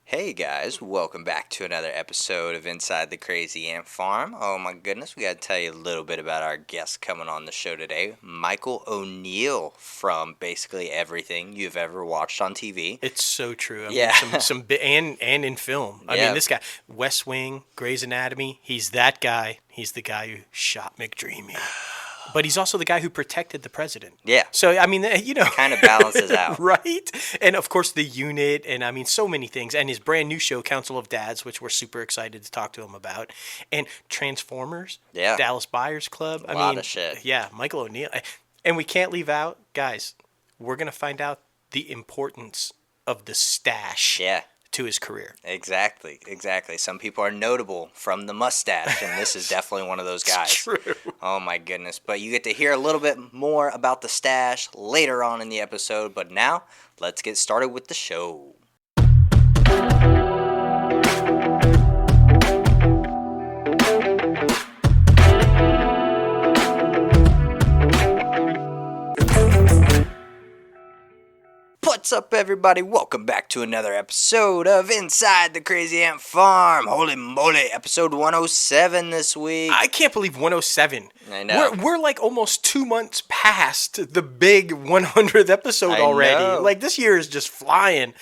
Hey guys, welcome back to another episode of Inside the Crazy Ant Farm. Oh my goodness, we got to tell you a little bit about our guest coming on the show today, Michael O'Neill from basically everything you've ever watched on TV. It's so true. I Yeah. mean, and in film. I Yeah. mean, this guy, West Wing, Grey's Anatomy, he's that guy. He's the guy who shot McDreamy. But he's also the guy who protected the president. Yeah. So, I mean, Kind of balances out. Right? And, of course, the unit, and, I mean, so many things. And his brand new show, Council of Dads, which we're super excited to talk to him about. And Transformers. Yeah. Dallas Buyers Club. A lot of shit. Yeah, Michael O'Neill. And we can't leave out, guys, we're going to find out the importance of the stash. Yeah. To his career. Exactly. Some people are notable from the mustache, and this is definitely one of those guys. It's true. Oh my goodness. But you get to hear a little bit more about the stash later on in the episode. But now, let's get started with the show. What's up, everybody? Welcome back to another episode of Inside the Crazy Ant Farm. Holy moly, episode 107 this week. I can't believe 107. I know. We're like almost 2 months past the big 100th episode I already. know. Like, this year is just flying.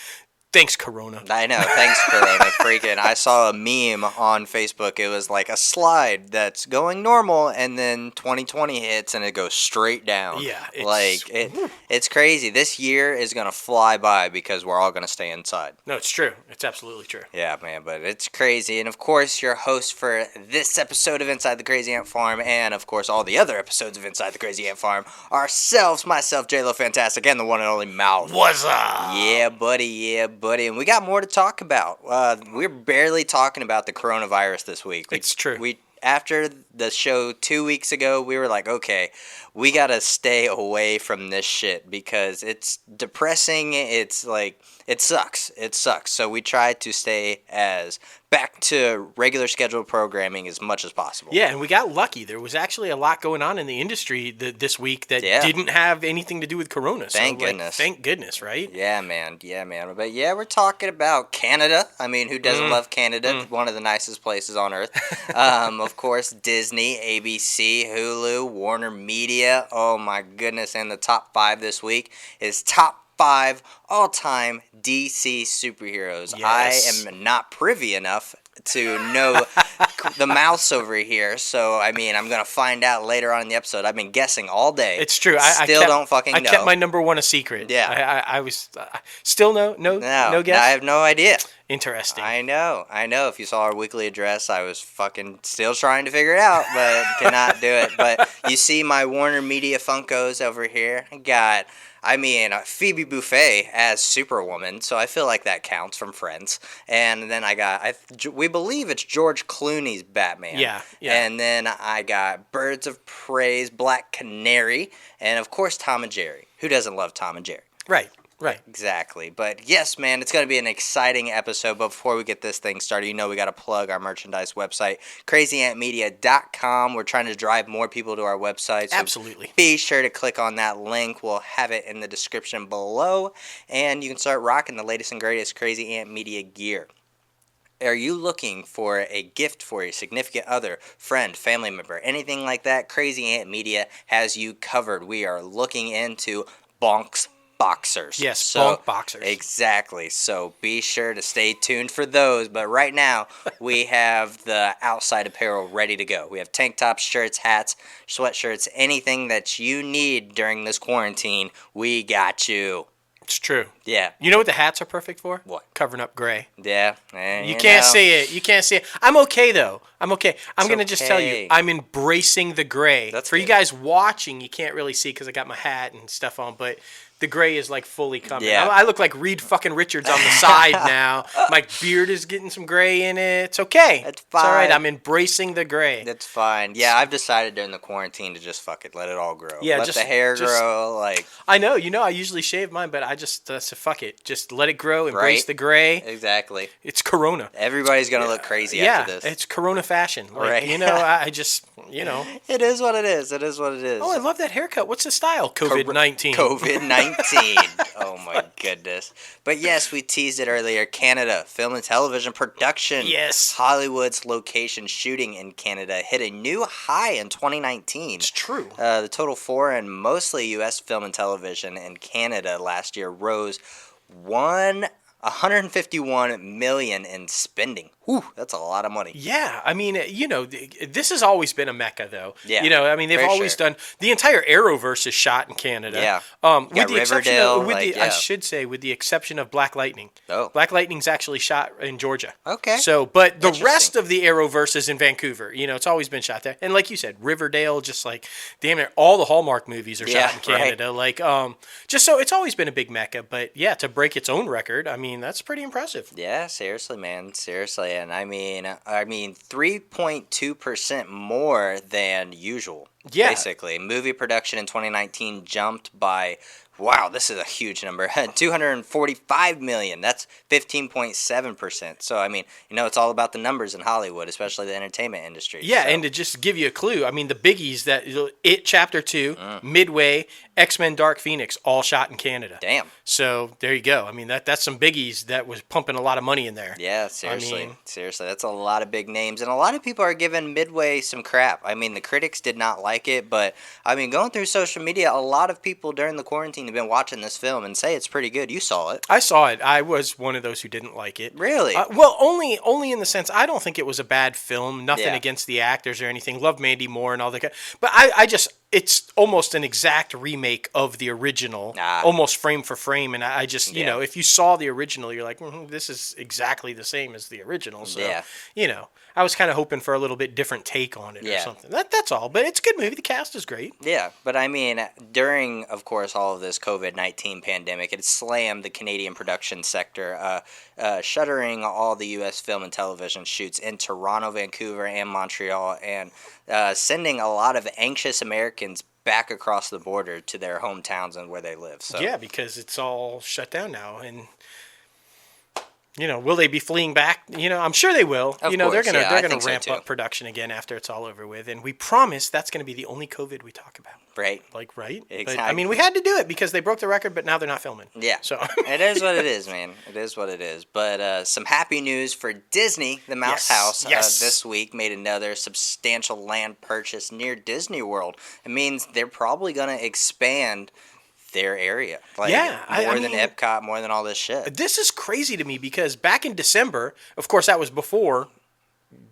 Thanks, Corona. I know. Thanks, Corona. Freaking. I saw a meme on Facebook. It was like a slide that's going normal, and then 2020 hits, and it goes straight down. Yeah. It's crazy. This year is going to fly by because we're all going to stay inside. No, it's true. It's absolutely true. Yeah, man, but it's crazy. And, of course, your host for this episode of Inside the Crazy Ant Farm and, of course, all the other episodes of Inside the Crazy Ant Farm, myself, J-Lo Fantastic, and the one and only Mouth. What's up? Yeah, buddy. And we got more to talk about. We're barely talking about the coronavirus this week. It's true. After the show 2 weeks ago, we were like, okay, we got to stay away from this shit because it's depressing. It's like, it sucks. So we try to stay as back to regular scheduled programming as much as possible. Yeah, and we got lucky. There was actually a lot going on in the industry this week that didn't have anything to do with Corona. Thank goodness. Thank goodness, right? Yeah, man. But yeah, we're talking about Canada. I mean, who doesn't love Canada? One of the nicest places on earth. Of course, Disney, ABC, Hulu, Warner Media. Oh my goodness. And the top 5 this week is top 5 all-time DC superheroes. Yes. I am not privy enough to know the mouse over here, so I mean, I'm gonna find out later on in the episode. I've been guessing all day. It's true. Don't fucking know. I kept my number one a secret. Yeah. I was still no guess. I have no idea. Interesting. I know. If you saw our weekly address, I was fucking still trying to figure it out, but cannot do it. But you see my Warner Media Funkos over here. I got Phoebe Buffay as Superwoman, so I feel like that counts from Friends. And then we believe it's George Clooney's Batman. Yeah. And then I got Birds of Prey's Black Canary, and of course Tom and Jerry. Who doesn't love Tom and Jerry? Right. Exactly. But yes, man, it's going to be an exciting episode. But before we get this thing started, we got to plug our merchandise website, crazyantmedia.com. We're trying to drive more people to our website. So Absolutely. Be sure to click on that link. We'll have it in the description below. And you can start rocking the latest and greatest Crazy Ant Media gear. Are you looking for a gift for your significant other, friend, family member, anything like that? Crazy Ant Media has you covered. We are looking into Bonks Boxers. Yes, Bonk Boxers. Exactly. So be sure to stay tuned for those. But right now, we have the outside apparel ready to go. We have tank tops, shirts, hats, sweatshirts, anything that you need during this quarantine, we got you. It's true. Yeah. You know what the hats are perfect for? What? Covering up gray. Yeah. You can't see it. I'm okay, though. I'm okay. I'm going to just tell you, I'm embracing the gray. That's for good. you guys watching, you can't really see because I got my hat and stuff on, but the gray is like fully coming. Yeah. I look like Reed fucking Richards on the side now. My beard is getting some gray in it. It's okay. It's It's all right. fine. I'm embracing the gray. That's fine. Yeah, I've decided during the quarantine to just fuck it, let it all grow. Yeah, let the hair grow. I know. I usually shave mine, but I just said fuck it. Just let it grow. Embrace Right. the gray. Exactly. It's Corona. Everybody's gonna look crazy after this. It's Corona fashion. Like, Right. I just. It is what it is. It is what it is. Oh, I love that haircut. What's the style? COVID-19. COVID-19. 2019. Oh my goodness. But yes, we teased it earlier. Canada, film and television production. Yes. Hollywood's location shooting in Canada hit a new high in 2019. It's true. The total foreign, mostly U.S. film and television in Canada last year rose 151 million in spending. Whew, that's a lot of money. Yeah, I mean, this has always been a mecca, though. Yeah, I mean, they've for always sure. done the entire Arrowverse is shot in Canada. Yeah. with Got the exception Riverdale, of, like, I yeah. should say, with the exception of Black Lightning. Oh. Black Lightning's actually shot in Georgia. Okay. So, but the Interesting. rest of the Arrowverse is in Vancouver. It's always been shot there. And like you said, Riverdale, just like damn it, all the Hallmark movies are Yeah, shot in Canada. Like, just so it's always been a big mecca. But yeah, to break its own record, I mean, that's pretty impressive. Yeah, seriously, man. Seriously. And I mean 3.2% more than usual. Yeah. Basically. Movie production in 2019 jumped by, wow, this is a huge number, 245 million. That's 15.7%. So, I mean, it's all about the numbers in Hollywood, especially the entertainment industry. Yeah, So, and to just give you a clue, I mean, the biggies that It Chapter 2, Midway, X-Men Dark Phoenix, all shot in Canada. damn. So there you go. I mean, that's some biggies that was pumping a lot of money in there. Yeah, seriously. mean- Seriously, that's a lot of big names. And a lot of people are giving Midway some crap. I mean, the critics did not like it, but, I mean, going through social media, a lot of people during the quarantine have been watching this film and say it's pretty good. You saw it. I saw it. I was one of those who didn't like it. Really? Well, only in the sense I don't think it was a bad film. Nothing Yeah. against the actors or anything. Love Mandy Moore and all that. But I just it's almost an exact remake of the original, Ah. almost frame for frame. And I just Yeah. if you saw the original, you're like, this is exactly the same as the original. So Yeah. I was kind of hoping for a little bit different take on it or Yeah. something. That's all. But it's a good movie. The cast is great. Yeah, but I mean, during, of course, all of this COVID-19 pandemic, it slammed the Canadian production sector, shuttering all the U.S. film and television shoots in Toronto, Vancouver, and Montreal, and sending a lot of anxious Americans back across the border to their hometowns and where they live. So Yeah, because it's all shut down now, and will they be fleeing back? I'm sure they will. Of They're course, gonna yeah, I they're gonna think so ramp too. up production again after it's all over with, and we promise that's gonna be the only COVID we talk about. right. Like, right? But, I Exactly. mean, we had to do it because they broke the record, but now they're not filming. Yeah. So It is what it is, man. It is what it is. But some happy news for Disney. The Mouse Yes, House yes. this week made another substantial land purchase near Disney World. It means they're probably going to expand their area. Like, Yeah, I more than mean- Epcot, more than all this shit. this is crazy to me because back in December, of course, that was before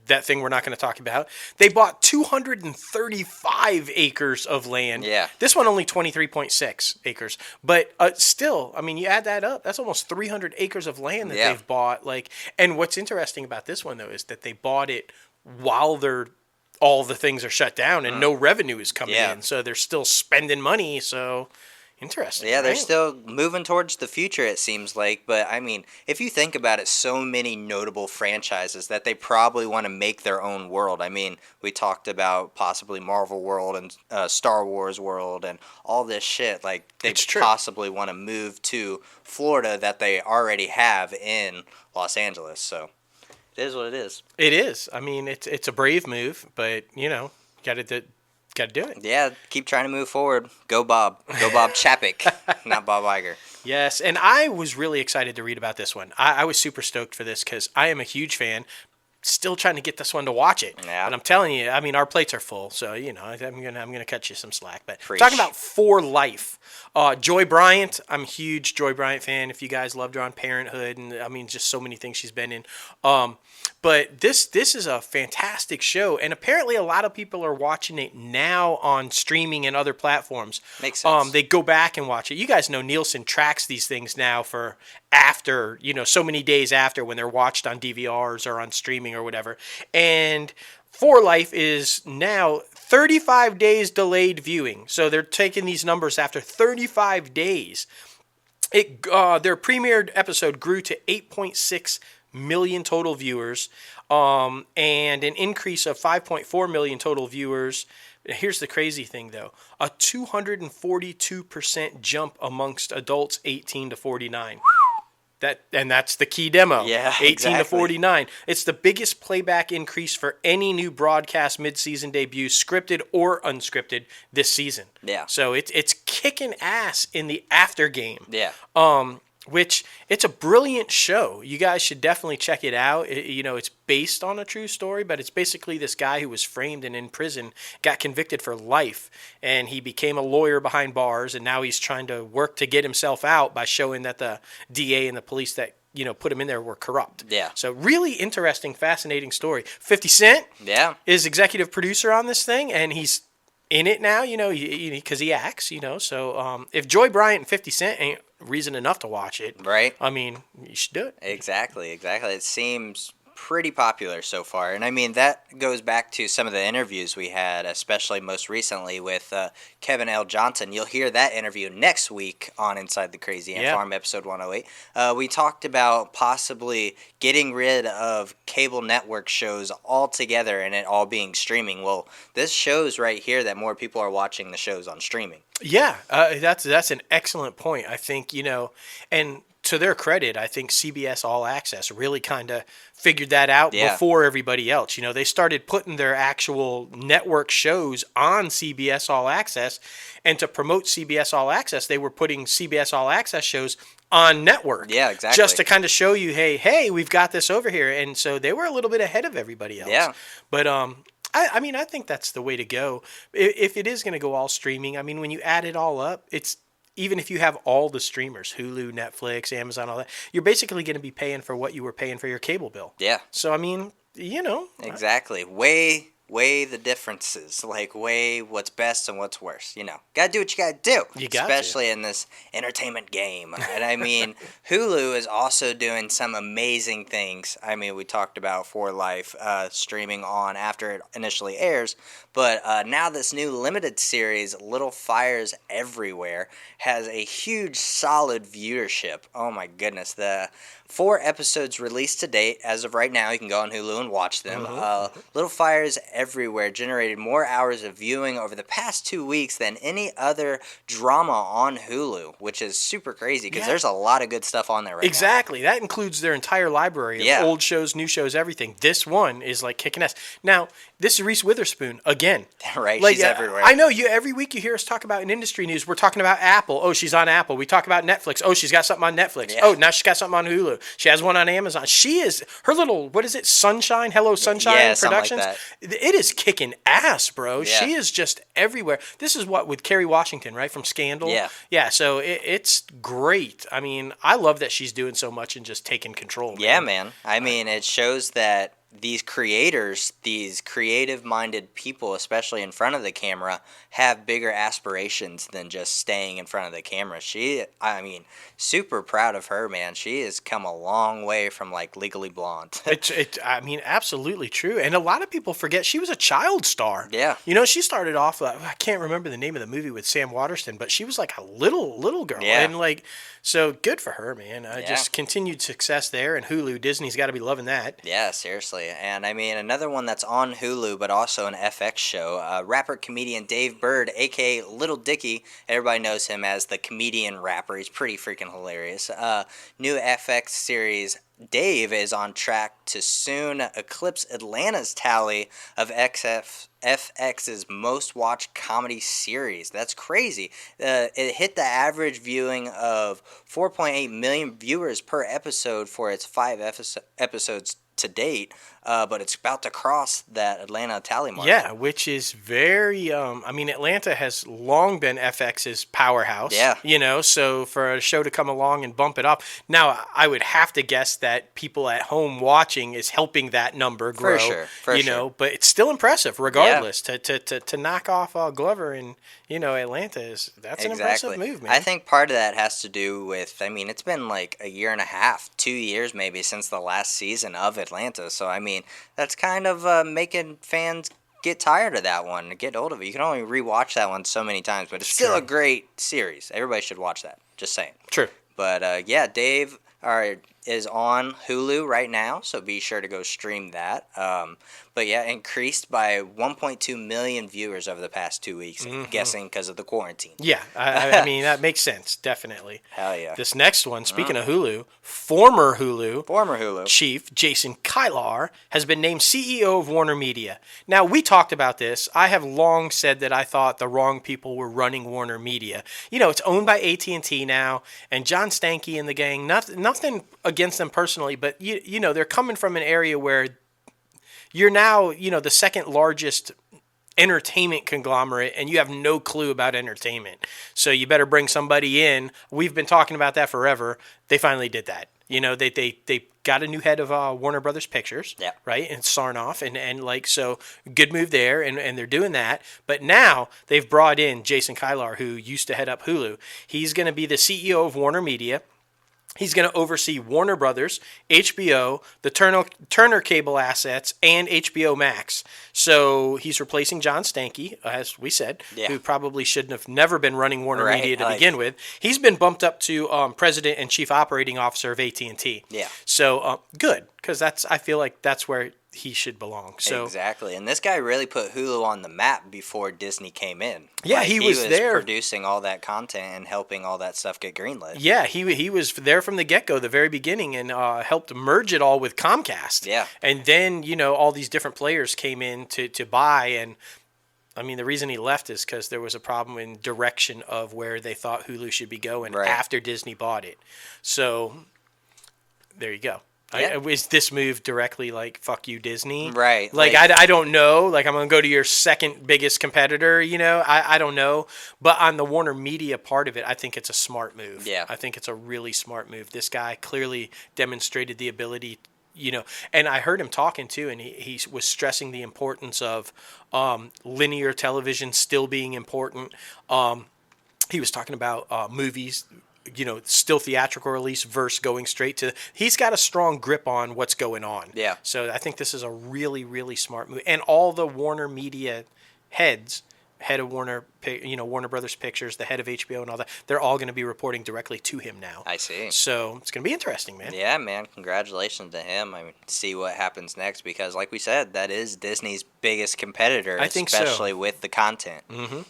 that thing we're not going to talk about. They bought 235 acres of land. Yeah. This one only 23.6 acres. But still, I mean, you add that up, that's almost 300 acres of land that Yeah. they've bought. And what's interesting about this one, though, is that they bought it while all the things are shut down and no revenue is coming Yeah. in. So they're still spending money. So interesting. Yeah, they're right? still moving towards the future, it seems like. But, I mean, if you think about it, so many notable franchises that they probably want to make their own world. I mean, we talked about possibly Marvel World and Star Wars World and all this shit. Like, they It's true. possibly want to move to Florida that they already have in Los Angeles. So, it is what it is. It is. I mean, it's a brave move, but got to do it. Yeah, keep trying to move forward. Go Bob. Go Bob Chapek, not Bob Iger. Yes, and I was really excited to read about this one. I was super stoked for this because I am a huge fan. Still trying to get this one to watch it. Yeah. But I'm telling you, I mean, our plates are full, so I'm gonna cut you some slack. But Preach. talking about For Life, Joy Bryant. I'm a huge Joy Bryant fan. If you guys loved her on Parenthood, and I mean, just so many things she's been in. But this is a fantastic show, and apparently a lot of people are watching it now on streaming and other platforms. Makes sense. They go back and watch it. You guys know Nielsen tracks these things now for after, so many days after when they're watched on DVRs or on streaming or whatever. And For Life is now 35 days delayed viewing. So they're taking these numbers after 35 days. Their premiered episode grew to 8.6 million total viewers, and an increase of 5.4 million total viewers. Here's the crazy thing, though. A 242% jump amongst adults 18 to 49. That's the key demo. Yeah, 18 exactly. to 49. It's the biggest playback increase for any new broadcast midseason debut, scripted or unscripted, this season. Yeah. So it's kicking ass in the after game. Yeah. Which it's a brilliant show. You guys should definitely check it out. It's based on a true story, but it's basically this guy who was framed and in prison, got convicted for life, and he became a lawyer behind bars, and now he's trying to work to get himself out by showing that the DA and the police that put him in there were corrupt. Yeah. So really interesting, fascinating story. 50 Cent Yeah. is executive producer on this thing, and he's in it now, because he acts, So if Joy Bryant and 50 Cent ain't reason enough to watch it, Right. I mean, you should do it. Exactly. It seems pretty popular so far. And I mean, that goes back to some of the interviews we had, especially most recently with Kevin L. Johnson. You'll hear that interview next week on Inside the Crazy Ant Farm, episode 108. We talked about possibly getting rid of cable network shows altogether and it all being streaming. Well, this shows right here that more people are watching the shows on streaming. Yeah, that's an excellent point. I think, and to their credit, I think CBS All Access really kind of figured that out before everybody else. They started putting their actual network shows on CBS All Access, and to promote CBS All Access, they were putting CBS All Access shows on network. Yeah, exactly. Just to kind of show you, hey, we've got this over here. And so they were a little bit ahead of everybody else. Yeah. But I mean, I think that's the way to go. If it is going to go all streaming, I mean, when you add it all up, it's even if you have all the streamers, Hulu, Netflix, Amazon, all that, you're basically going to be paying for what you were paying for your cable bill. Yeah. So, I mean, Exactly. Weigh the differences. Like, weigh what's best and what's worst. Gotta do what you gotta do. Especially in this entertainment game. And I mean, Hulu is also doing some amazing things. I mean, we talked about For Life streaming on after it initially airs. But now this new limited series, Little Fires Everywhere, has a huge, solid viewership. Oh my goodness. The 4 episodes released to date. As of right now, you can go on Hulu and watch them. Little Fires Everywhere generated more hours of viewing over the past 2 weeks than any other drama on Hulu, which is super crazy because there's a lot of good stuff on there right now. Exactly. That includes their entire library of old shows, new shows, everything. This one is like kicking ass. Now, this is Reese Witherspoon again. Right, she's everywhere. I know every week you hear us talk about in industry news. We're talking about Apple. Oh, she's on Apple. We talk about Netflix. Oh, she's got something on Netflix. Yeah. Oh, now she's got something on Hulu. She has one on Amazon. She is her little, what is it? Sunshine, Hello Sunshine Productions. Like that. It is kicking ass, bro. Yeah. She is just everywhere. This is what with Kerry Washington, right, from Scandal. Yeah. So it's great. I mean, I love that she's doing so much and just taking control. Man. Yeah, man. I mean, it shows that these creators, these creative-minded people, especially in front of the camera, have bigger aspirations than just staying in front of the camera. I mean, super proud of her, man. She has come a long way from, like, Legally Blonde. I mean, absolutely true. And a lot of people forget she was a child star. Yeah. She started off, I can't remember the name of the movie with Sam Waterston, but she was like a little girl. Yeah. And, like, so good for her, man. Just continued success there. And Hulu, Disney's got to be loving that. Yeah, seriously. And I mean, another one that's on Hulu, but also an FX show, rapper comedian Dave Bird, aka Little Dicky. Everybody knows him as the comedian rapper. He's pretty freaking hilarious. New FX series, Dave, is on track to soon eclipse Atlanta's tally of FX's most watched comedy series. That's crazy. It hit the average viewing of 4.8 million viewers per episode for its 5 episodes to date, but it's about to cross that Atlanta tally mark. Yeah, which is very, I mean, Atlanta has long been FX's powerhouse. Yeah. So for a show to come along and bump it up. Now, I would have to guess that people at home watching is helping that number grow. For sure. But it's still impressive regardless. Yeah. To knock off Glover in, Atlanta that's an impressive move, man. I think part of that has to do with, I mean, it's been like a year and a half, 2 years maybe since the last season of Atlanta. So, I mean, that's kind of making fans get tired of that one, get old of it. You can only rewatch that one so many times, but it's still a great series. Everybody should watch that. Just saying. True. But, yeah, Dave, is on Hulu right now, so be sure to go stream that. But yeah, increased by 1.2 million viewers over the past 2 weeks, guessing because of the quarantine. Yeah, I mean, that makes sense, definitely. Hell yeah. This next one, speaking of Hulu, former Former Hulu chief Jason Kilar has been named CEO of Warner Media. Now, we talked about this. I have long said that I thought the wrong people were running Warner Media. You know, it's owned by AT&T now, and John Stankey and the gang, nothing against them personally, but, you know, they're coming from an area where you're now, you know, the second largest entertainment conglomerate, and you have no clue about entertainment. So you better bring somebody in. We've been talking about that forever. They finally did that. You know, they got a new head of Warner Brothers Pictures, Yeah. right? And Sarnoff, and like, so good move there, and they're doing that. But now they've brought in Jason Kilar, who used to head up Hulu. He's going to be the CEO of Warner Media. He's going to oversee Warner Brothers, HBO, the Turner cable assets, and HBO Max. So he's replacing John Stankey, as we said, Yeah. who probably shouldn't have never been running Warner Right, Media to like- begin with. He's been bumped up to president and chief operating officer of AT&T. Yeah. So good, because I feel like that's where he should belong. So Exactly, and this guy really put Hulu on the map before Disney came in. Yeah, Like, he was there. producing all that content and helping all that stuff get greenlit. yeah, he was there from the get-go, the very beginning, and helped merge it all with Comcast. Yeah. And then, you know, all these different players came in to buy, and I mean, the reason he left is because there was a problem in direction of where they thought Hulu should be going Right. after Disney bought it. So there you go. Yeah. Is this move directly like, fuck you, Disney? Right, Like, like- I don't know. Like, I'm going to go to your second biggest competitor, you know? I don't know. But on the Warner Media part of it, I think it's a smart move. Yeah. I think it's a really smart move. This guy clearly demonstrated the ability, you know, and I heard him talking too, and he was stressing the importance of linear television still being important. He was talking about movies, you know, still theatrical release versus going straight to. He's got a strong grip on what's going on. Yeah. So I think this is a really, really smart move. And all the Warner Media heads, head of Warner, you know, Warner Brothers Pictures, the head of HBO, and all that, they're all going to be reporting directly to him now. I see. So it's going to be interesting, man. Yeah, man, congratulations to him. I mean, see what happens next because, like we said, that is Disney's biggest competitor, I think so. especially with the content.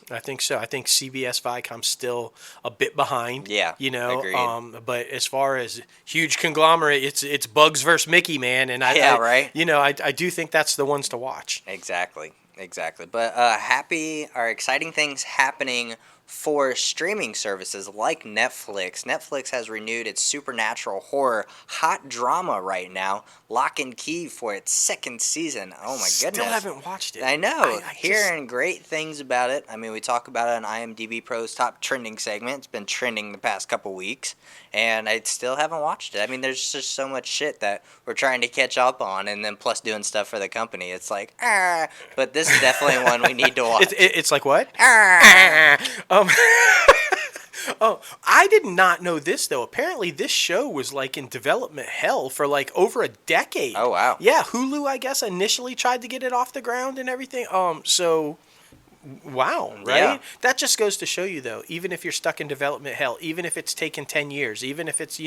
I think so. I think CBS Viacom's still a bit behind. Yeah, you know. agreed. But as far as huge conglomerate, it's Bugs versus Mickey, man. And Yeah, right. You know, I do think that's the ones to watch. Exactly. But exciting things happening for streaming services like Netflix. Netflix has renewed its supernatural horror hot drama right now, Lock and Key, for its second season. Oh my goodness. Still haven't watched it. I know. I just- Hearing great things about it. I mean, we talk about it on IMDb Pro's top trending segment. It's been trending the past couple weeks, and I still haven't watched it. I mean, there's just so much shit that we're trying to catch up on, and then plus doing stuff for the company. It's like, but this is definitely one we need to watch. It's like what? Ah. Oh, I did not know this though. Apparently, this show was like in development hell for like over a decade. Oh, wow. Yeah, Hulu, I guess, initially tried to get it off the ground and everything. So, wow, right? Yeah. That just goes to show you though. Even if you're stuck in development hell, even if it's taken 10 years, even if it's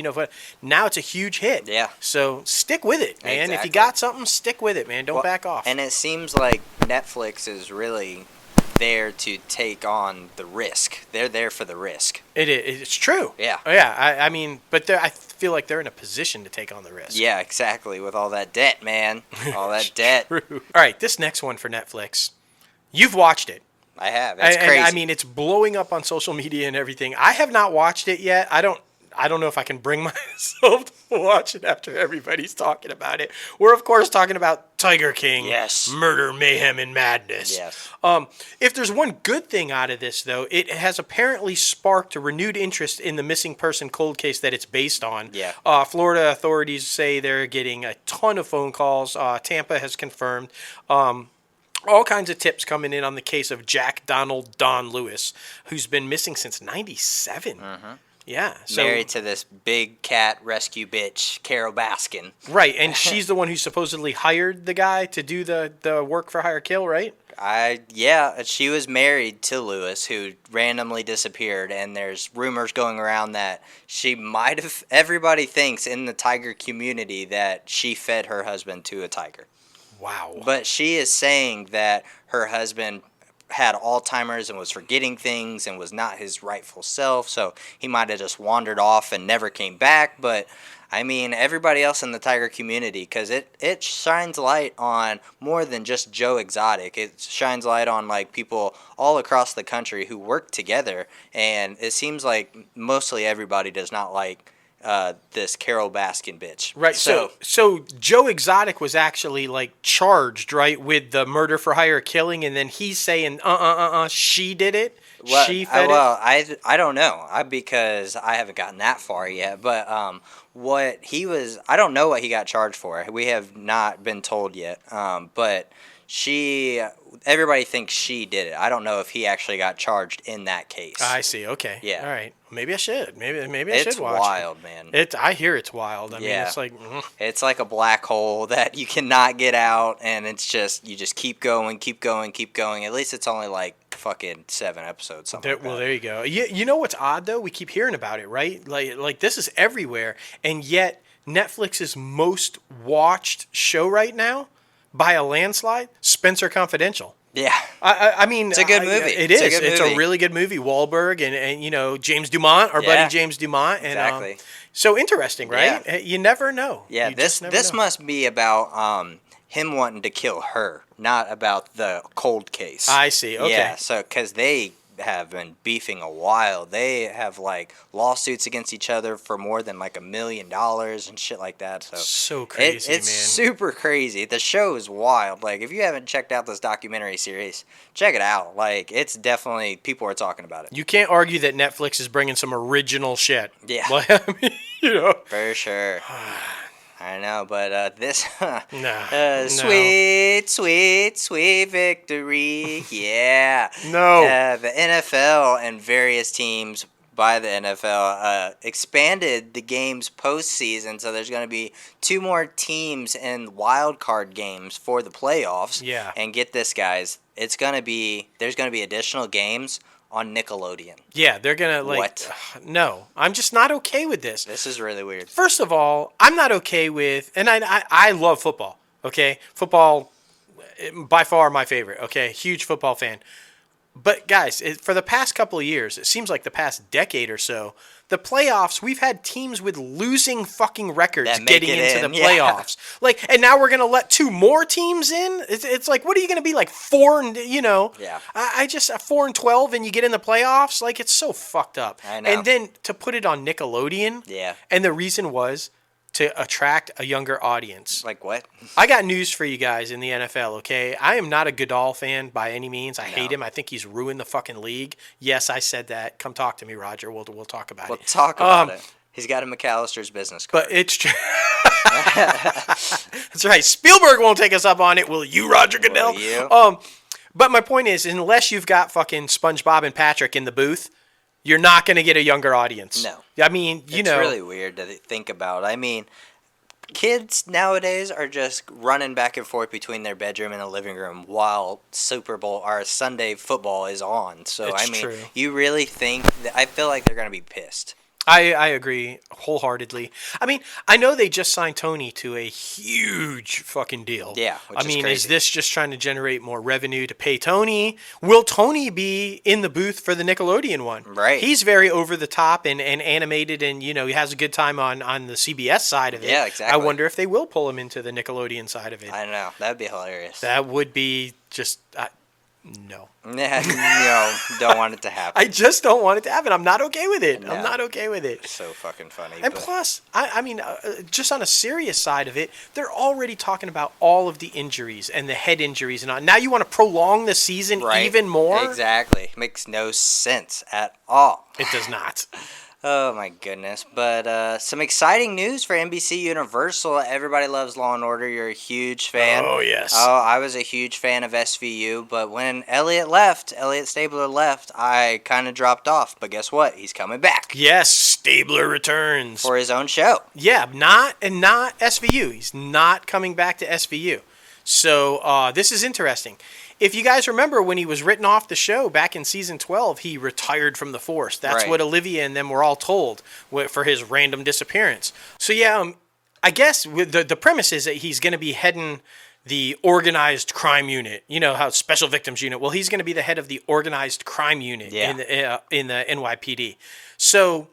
now it's a huge hit. Yeah. So stick with it, man. If Exactly. you got something, stick with it, man. Don't back off. And it seems like Netflix is really there to take on the risk. They're there for the risk. It's true. Yeah. Oh, yeah. I mean, but I feel like they're in a position to take on the risk. Yeah, exactly. With all that debt, man. All that debt. True. All right, this next one for Netflix. You've watched it. I have. It's And crazy. I mean, it's blowing up on social media and everything. I have not watched it yet. I don't know if I can bring myself to watch it after everybody's talking about it. We're, of course, talking about Tiger King. Yes. Murder, mayhem, and madness. Yes. If there's one good thing out of this, though, it has apparently sparked a renewed interest in the missing person cold case that it's based on. Yeah. Florida authorities say they're getting a ton of phone calls. Tampa has confirmed. All kinds of tips coming in on the case of Jack Donald Don Lewis, who's been missing since '97. Yeah. So, Married to this big cat rescue bitch, Carol Baskin. right, and she's the one who supposedly hired the guy to do the work for hire kill, right? Yeah, she was married to Lewis, who randomly disappeared, and there's rumors going around that she might have. Everybody thinks in the tiger community that she fed her husband to a tiger, Wow. but she is saying that her husband had Alzheimer's and was forgetting things and was not his rightful self, so he might have just wandered off and never came back. But I mean, everybody else in the tiger community, because it shines light on more than just Joe Exotic. It shines light on like people all across the country who work together, and it seems like mostly everybody does not like this Carol Baskin bitch. Right. So Joe Exotic was actually like charged, right, with the murder for hire killing, and then he's saying, she did it. Well, She fed it. I don't know because I haven't gotten that far yet. But what he was, I don't know what he got charged for. We have not been told yet. But everybody thinks she did it. I don't know if he actually got charged in that case. I see. Okay. Yeah. All right. Maybe I should. Maybe I should watch. It's wild, man. I hear it's wild. I mean, Yeah. it's like. It's like a black hole that you cannot get out, and it's just you just keep going, keep going, keep going. At least it's only like fucking 7 episodes, something like that. Well, there you go. You know what's odd though? We keep hearing about it, right? Like this is everywhere, and yet Netflix's most watched show right now, by a landslide, Spencer Confidential. Yeah. I mean, it's a good movie. It is. It's movie. a really good movie. Wahlberg and you know James Dumont, our buddy James Dumont. And, exactly. So interesting, right? Yeah. You never know. Yeah. You This must be about him wanting to kill her, not about the cold case. I see. Okay. Yeah. So because they have been beefing a while, they have like lawsuits against each other for more than like $1 million and shit like that. So crazy, it's super crazy. The show is wild. Like if you haven't checked out this documentary series, check it out. Like it's definitely people are talking about it. You can't argue that Netflix is bringing some original shit. Yeah. Like, I mean, you know. For sure. I know, but this No. sweet, sweet, sweet victory, yeah. No. The NFL and various teams by the NFL expanded the game's postseason, so there's going to be 2 more teams in wild card games for the playoffs. Yeah. And get this, guys, there's going to be additional games on Nickelodeon. Yeah, they're gonna like. What? No, I'm just not okay with this. This is really weird. First of all, I'm not okay with, and I love football. Okay, football, by far my favorite. Okay, huge football fan. But guys, for the past couple of years, it seems like the past decade or so, the playoffs, we've had teams with losing fucking records That make getting it into in, the yeah. playoffs. Like, and now we're gonna let 2 more teams in. It's like, what are you gonna be like 4 and you know? Yeah. I just 4-12 and you get in the playoffs. Like, it's so fucked up. I know. And then to put it on Nickelodeon. Yeah. And the reason was to attract a younger audience. Like what? I got news for you guys in the NFL, okay? I am not a Goodall fan by any means. I hate him. I think he's ruined the fucking league. Yes, I said that. Come talk to me, Roger. We'll talk about We'll it. talk about it. He's got a McAllister's business card. But it's true. That's right. Spielberg won't take us up on it. Will you, Roger Goodell? Will you? But my point is, unless you've got fucking SpongeBob and Patrick in the booth, you're not going to get a younger audience. No. I mean, you know. It's really weird to think about. I mean, kids nowadays are just running back and forth between their bedroom and the living room while Super Bowl or Sunday football is on. So, It's I mean, true. you really think that, I feel like they're going to be pissed. I agree wholeheartedly. I mean, I know they just signed Tony to a huge fucking deal. Yeah, which I is mean, crazy. is this just trying to generate more revenue to pay Tony? Will Tony be in the booth for the Nickelodeon one? Right. He's very over the top and animated, and you know he has a good time on the CBS side of it. Yeah, exactly. I wonder if they will pull him into the Nickelodeon side of it. I don't know. That would be hilarious. That would be just no. No, don't want it to happen. I just don't want it to happen. I'm not okay with it. No. I'm not okay with it. So fucking funny. And but- plus, I mean, just on a serious side of it, they're already talking about all of the injuries and the head injuries and all. Now you want to prolong the season Right. even more? Exactly. Makes no sense at all. It does not. Oh my goodness. But some exciting news for NBC Universal. Everybody loves Law and Order. You're a huge fan. Oh, yes. Oh, I was a huge fan of SVU, but when Elliot Stabler left, I kind of dropped off. But guess what? He's coming back Yes, Stabler returns. for his own show. Yeah, not SVU. He's not coming back to SVU. So this is interesting. If you guys remember when he was written off the show back in season 12, he retired from the Force. That's Right. what Olivia and them were all told for his random disappearance. So yeah, I guess with the premise is that he's going to be heading the organized crime unit. You know how special victims unit. Well, he's going to be the head of the organized crime unit Yeah. in the NYPD. So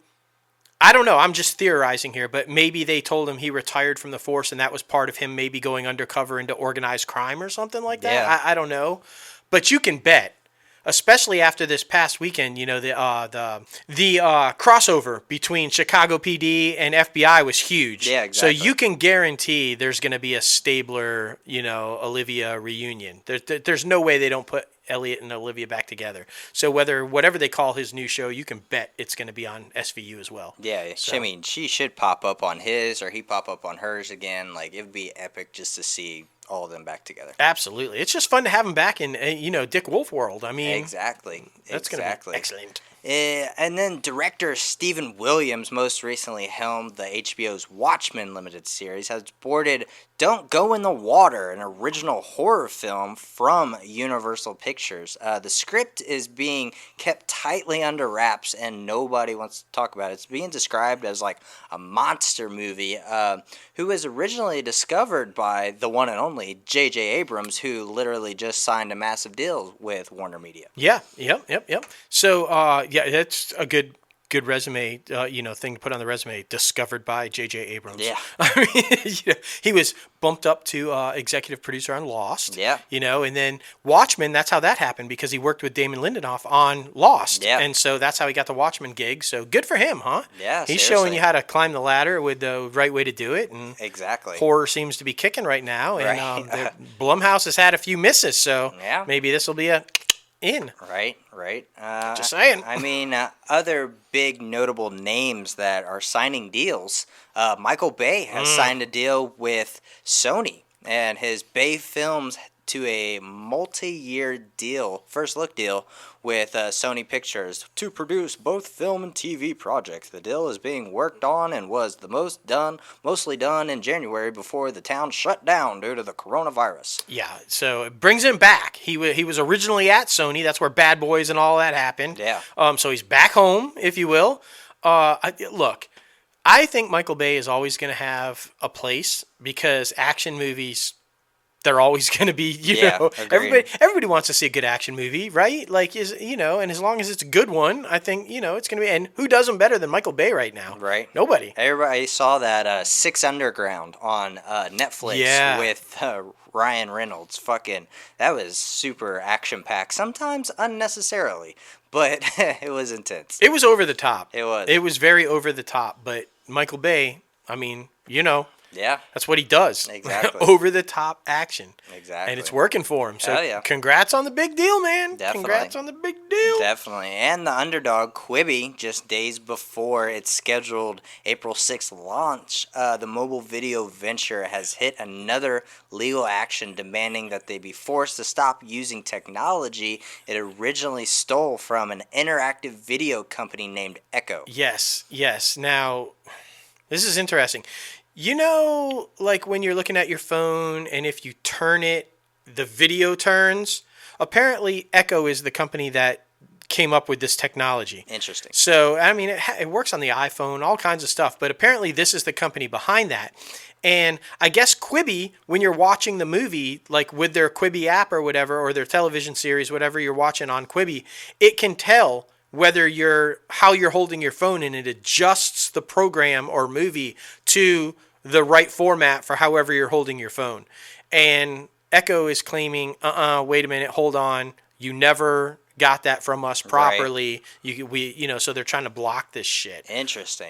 I don't know. I'm just theorizing here, but maybe they told him he retired from the Force, and that was part of him maybe going undercover into organized crime or something like that. Yeah. I don't know, but you can bet, especially after this past weekend, you know the crossover between Chicago PD and FBI was huge. Yeah, exactly. So you can guarantee there's going to be a Stabler, Olivia reunion. There's no way they don't put Elliot and Olivia back together. So whatever they call his new show, you can bet it's going to be on SVU as well. Yeah, So- I mean, she should pop up on his or he pop up on hers again. Like, it would be epic just to see all of them back together. Absolutely. It's just fun to have him back in, Dick Wolf world. I mean, Exactly. that's going to be excellent. And then director Stephen Williams most recently helmed the HBO's Watchmen limited series, has boarded Don't Go in the Water, an original horror film from Universal Pictures. The script is being kept tightly under wraps and nobody wants to talk about it. It's being described as like a monster movie who was originally discovered by the one and only J.J. Abrams, who literally just signed a massive deal with Warner Media. Yeah. Yep. So, yeah, that's a good resume, thing to put on the resume. Discovered by J.J. Abrams. Yeah. I mean, he was bumped up to executive producer on Lost. Yeah. And then Watchmen. That's how that happened because he worked with Damon Lindelof on Lost. Yeah. And so that's how he got the Watchmen gig. So good for him, huh? Yeah, He's seriously. showing you how to climb the ladder with the right way to do it. And Exactly. horror seems to be kicking right now, and Right. Blumhouse has had a few misses, so Yeah. maybe this will be a in. Right. Just saying. I mean, other big notable names that are signing deals. Michael Bay has signed a deal with Sony and his Bay Films to a multi-year deal, first look deal with Sony Pictures to produce both film and TV projects. The deal is being worked on and was mostly done in January before the town shut down due to the coronavirus. Yeah, so it brings him back. He was originally at Sony. That's where Bad Boys and all that happened. Yeah. So he's back home, if you will. Look, I think Michael Bay is always going to have a place because action movies, they're always going to be, Yeah, agreed. everybody wants to see a good action movie, right? Like, and as long as it's a good one, I think, it's going to be, and who does them better than Michael Bay right now? Right. Nobody. Everybody saw that Six Underground on Netflix Yeah. with Ryan Reynolds. That was super action-packed, sometimes unnecessarily, but it was intense. It was over the top. It was. It was very over the top, but Michael Bay, I mean, Yeah, that's what he does. Exactly. Over the top action. exactly. And it's working for him. So Hell yeah. congrats on the big deal, man. Definitely. Congrats on the big deal. Definitely. And the underdog, Quibi, just days before its scheduled April 6th launch, the mobile video venture has hit another legal action demanding that they be forced to stop using technology it originally stole from an interactive video company named Echo. Yes. Now, this is interesting. Like when you're looking at your phone and if you turn it, the video turns. Apparently, Echo is the company that came up with this technology. Interesting. So, I mean, it works on the iPhone, all kinds of stuff. But apparently, this is the company behind that. And I guess Quibi, when you're watching the movie, like with their Quibi app or whatever, or their television series, whatever you're watching on Quibi, it can tell how you're holding your phone, and it adjusts the program or movie to the right format for however you're holding your phone. And Echo is claiming, wait a minute, hold on, you never got that from us properly. Right. So they're trying to block this shit. Interesting.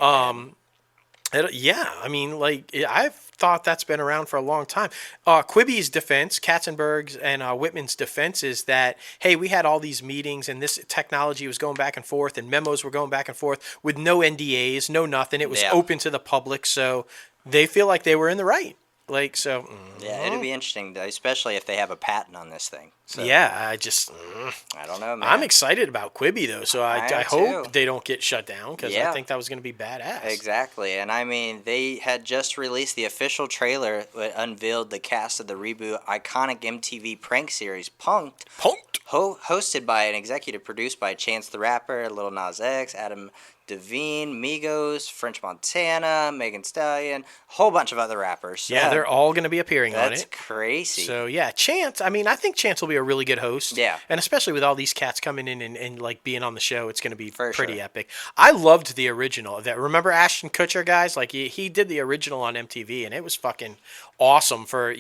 Yeah, I mean, like, I've thought that's been around for a long time. Quibi's defense, Katzenberg's and Whitman's defense is that, hey, we had all these meetings and this technology was going back and forth and memos were going back and forth with no NDAs, no nothing. It was open to the public, so they feel like they were in the right. Like, so. Yeah, it'll be interesting, especially if they have a patent on this thing. So, Yeah, I don't know, man. I'm excited about Quibi though, so I am hope too. they don't get shut down because I Yeah. think that was going to be badass. Exactly, and I mean, they had just released the official trailer that unveiled the cast of the reboot iconic MTV prank series Punk'd, Punk'd. hosted by and executive produced by Chance the Rapper, Lil Nas X, Adam Devine, Migos, French Montana, Megan Stallion, a whole bunch of other rappers. Yeah, they're all going to be appearing on That's it. crazy. So yeah, Chance. I mean, I think Chance will be a really good host. Yeah. And especially with all these cats coming in and like being on the show, it's going to be For pretty sure. epic. I loved the original. That remember Ashton Kutcher, guys? Like he did the original on MTV, and it was fucking awesome. For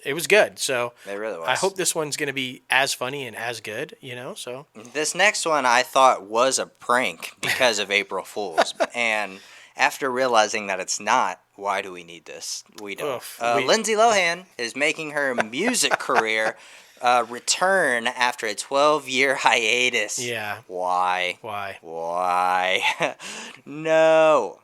it was good. So It really was. I hope this one's going to be as funny and as good. So This next one I thought was a prank because of April Fools. And after realizing that it's not, why do we need this? We don't. Oof, Lindsay Lohan is making her music career return after a 12-year hiatus. Yeah. Why? Why? Why? No.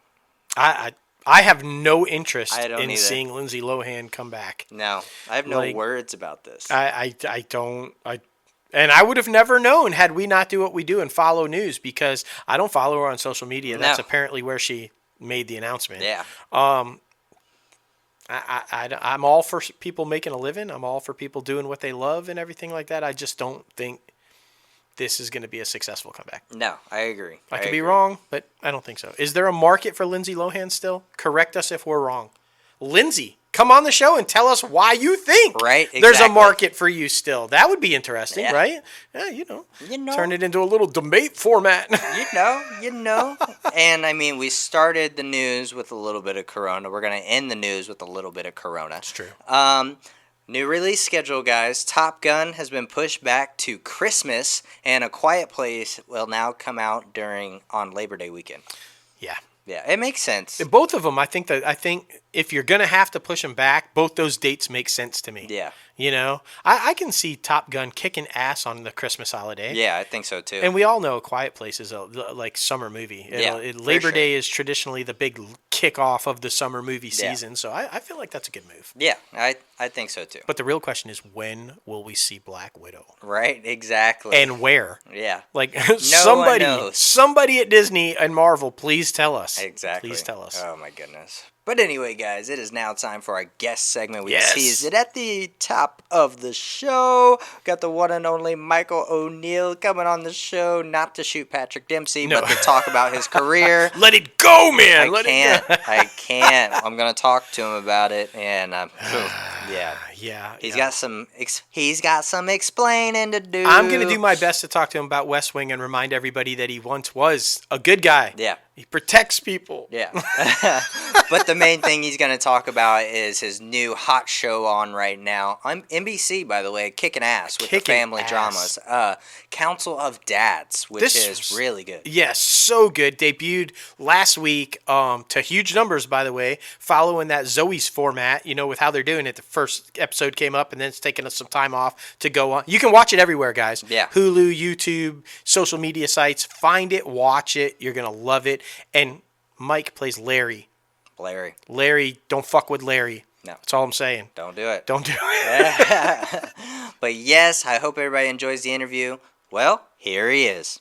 I have no interest I don't in either. seeing Lindsay Lohan come back. No. I have no Like, words about this. I don't. And I would have never known had we not do what we do and follow news, because I don't follow her on social media. No. That's apparently where she made the announcement. Yeah. I'm all for people making a living. I'm all for people doing what they love and everything like that. I just don't think this is going to be a successful comeback. No, I agree. I could be agree. wrong, but I don't think so. Is there a market for Lindsay Lohan still? Correct us if we're wrong. Lindsay, come on the show and tell us why you think Right, there's a exactly. market for you still. That would be interesting, Yeah. right? Yeah, you know. know. Turn it into a little debate format. You know. And I mean, we started the news with a little bit of Corona. We're going to end the news with a little bit of Corona. That's true. New release schedule, guys. Top Gun has been pushed back to Christmas, and A Quiet Place will now come out on Labor Day weekend. Yeah. Yeah, it makes sense. Both of them, I think if you're going to have to push them back, both those dates make sense to me. Yeah. You know, I can see Top Gun kicking ass on the Christmas holiday. Yeah, I think so too. And we all know A Quiet Place is a like summer movie. Yeah, Labor for sure. Day is traditionally the big kickoff of the summer movie season, so I feel like that's a good move. Yeah, I think so too. But the real question is, when will we see Black Widow? Right, exactly. And where? yeah, Like one knows. somebody at Disney and Marvel, please tell us. exactly. Please tell us. Oh my goodness. But anyway, guys, it is now time for our guest segment. We Yes. teased it at the top of the show. Got the one and only Michael O'Neill coming on the show, not to shoot Patrick Dempsey, No. but to talk about his career. Let it go, man. I can't. I'm gonna talk to him about it, and yeah, Yeah. he's got some explaining to do. I'm going to do my best to talk to him about West Wing and remind everybody that he once was a good guy. Yeah. He protects people. Yeah. But the main thing he's going to talk about is his new hot show on right now. On NBC, by the way, kicking ass with the Kicking family ass. dramas. Council of Dads, which This is was- really good. Yes, so good. Debuted last week to huge numbers, by the way, following that Zoe's format, with how they're doing it. The first episode came up, and then it's taken us some time off to go on. You can watch it everywhere, guys. Yeah. Hulu, YouTube, social media sites. Find it, watch it. You're going to love it. And Mike plays Larry. Larry, Larry, don't fuck with Larry. No. That's all I'm saying. don't do it. Don't do it. But yes, I hope everybody enjoys the interview. Well, here he is.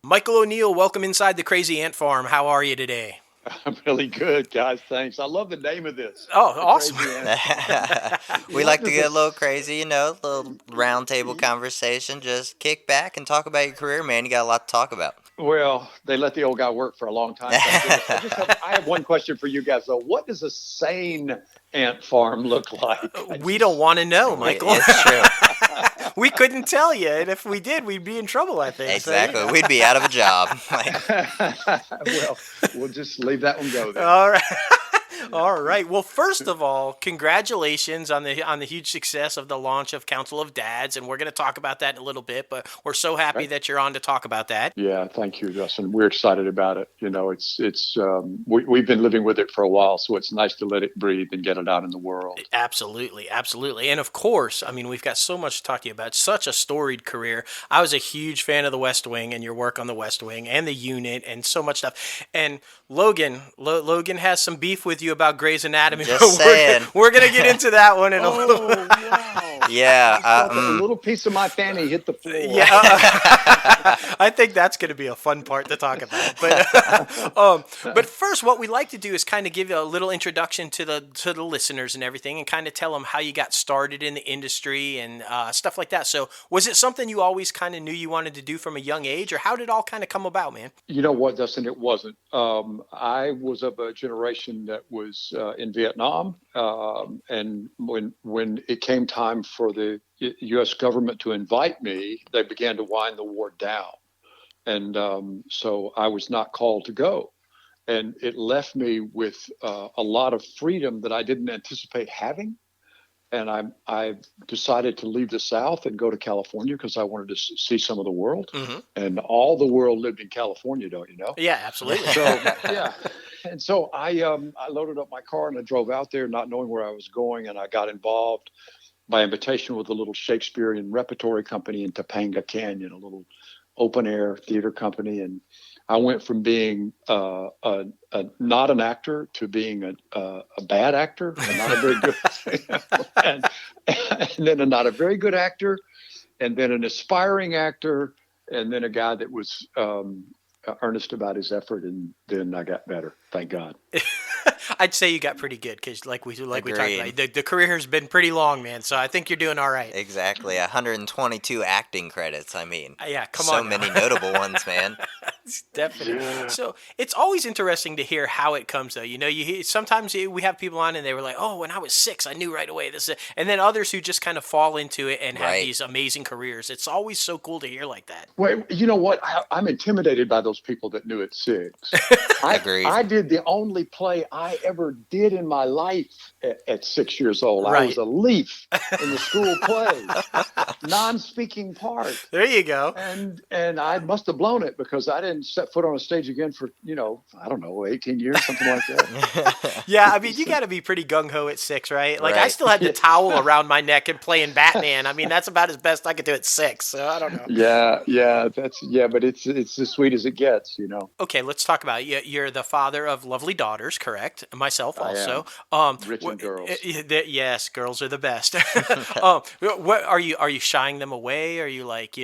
Michael O'Neill, welcome inside the Crazy Ant Farm. How are you today? I'm really good, guys. Thanks. I love the name of this. Oh, The awesome. Crazy Ant. We like to get a little crazy, a little round table conversation. Just kick back and talk about your career, man. You got a lot to talk about. Well, they let the old guy work for a long time. So I have one question for you guys, though. What does a sane ant farm look like? We don't want to know, Michael. It's true. We couldn't tell you, and if we did, we'd be in trouble, I think. So, Exactly. We'd be out of a job. Well, we'll just leave that one go then. all right. All right. Well, first of all, congratulations on the huge success of the launch of Council of Dads, and we're going to talk about that in a little bit. But we're so happy that you're on to talk about that. Yeah, thank you, Justin. We're excited about it. We've been living with it for a while, so it's nice to let it breathe and get it out in the world. Absolutely, absolutely. And of course, I mean, we've got so much to talk to you about. Such a storied career. I was a huge fan of The West Wing and your work on The West Wing and The Unit and so much stuff. And Logan has some beef with you about Grey's Anatomy. Just saying. We're gonna get into that one in a little. Wow. Yeah. A little piece of my fanny hit the floor. Yeah, I think that's going to be a fun part to talk about. But first, what we like to do is kind of give you a little introduction to the listeners and everything, and kind of tell them how you got started in the industry and stuff like that. So, was it something you always kind of knew you wanted to do from a young age, or how did it all kind of come about, man? You know what, Dustin? It wasn't. I was of a generation that was in Vietnam, and when it came time for the U.S. government to invite me, they began to wind the war down, and so I was not called to go, and it left me with a lot of freedom that I didn't anticipate having. And I decided to leave the South and go to California because I wanted to see some of the world. Mm-hmm. And all the world lived in California, don't you know? Yeah, absolutely. So yeah, and so I loaded up my car and I drove out there, not knowing where I was going, and I got involved by invitation with a little Shakespearean repertory company in Topanga Canyon, a little open air theater company, and I went from being not an actor to being a bad actor, and not a very good, and then a not a very good actor, and then an aspiring actor, and then a guy that was earnest about his effort, and then I got better. Thank God. I'd say you got pretty good because, like we talked Agreed. about, the career has been pretty long, man. So I think you're doing all right. Exactly. 122 acting credits. I mean, Yeah, come so on. So many notable ones, man. Definitely. Yeah. So it's always interesting to hear how it comes, though. You know, sometimes we have people on and they were like, "Oh, when I was 6, I knew right away this," and then others who just kind of fall into it and have Right. these amazing careers. It's always so cool to hear like that. Well, you know what? I'm intimidated by those people that knew at 6. Agreed. I did the only play I ever did in my life at 6 years old. I Right. was a leaf in the school play, non-speaking part. There you go. And I must have blown it because I didn't set foot on a stage again for, I don't know, 18 years, something like that. Yeah, I mean, you got to be pretty gung-ho at 6, right? Like, I Right. still had the towel around my neck and playing Batman. I mean, that's about as best I could do at 6, so I don't know. Yeah, but it's as sweet as it gets, Okay, let's talk about it. You're the father of lovely daughters, correct? Myself I also. Rich and girls. Yes, girls are the best. What are you shying them away? Are you like,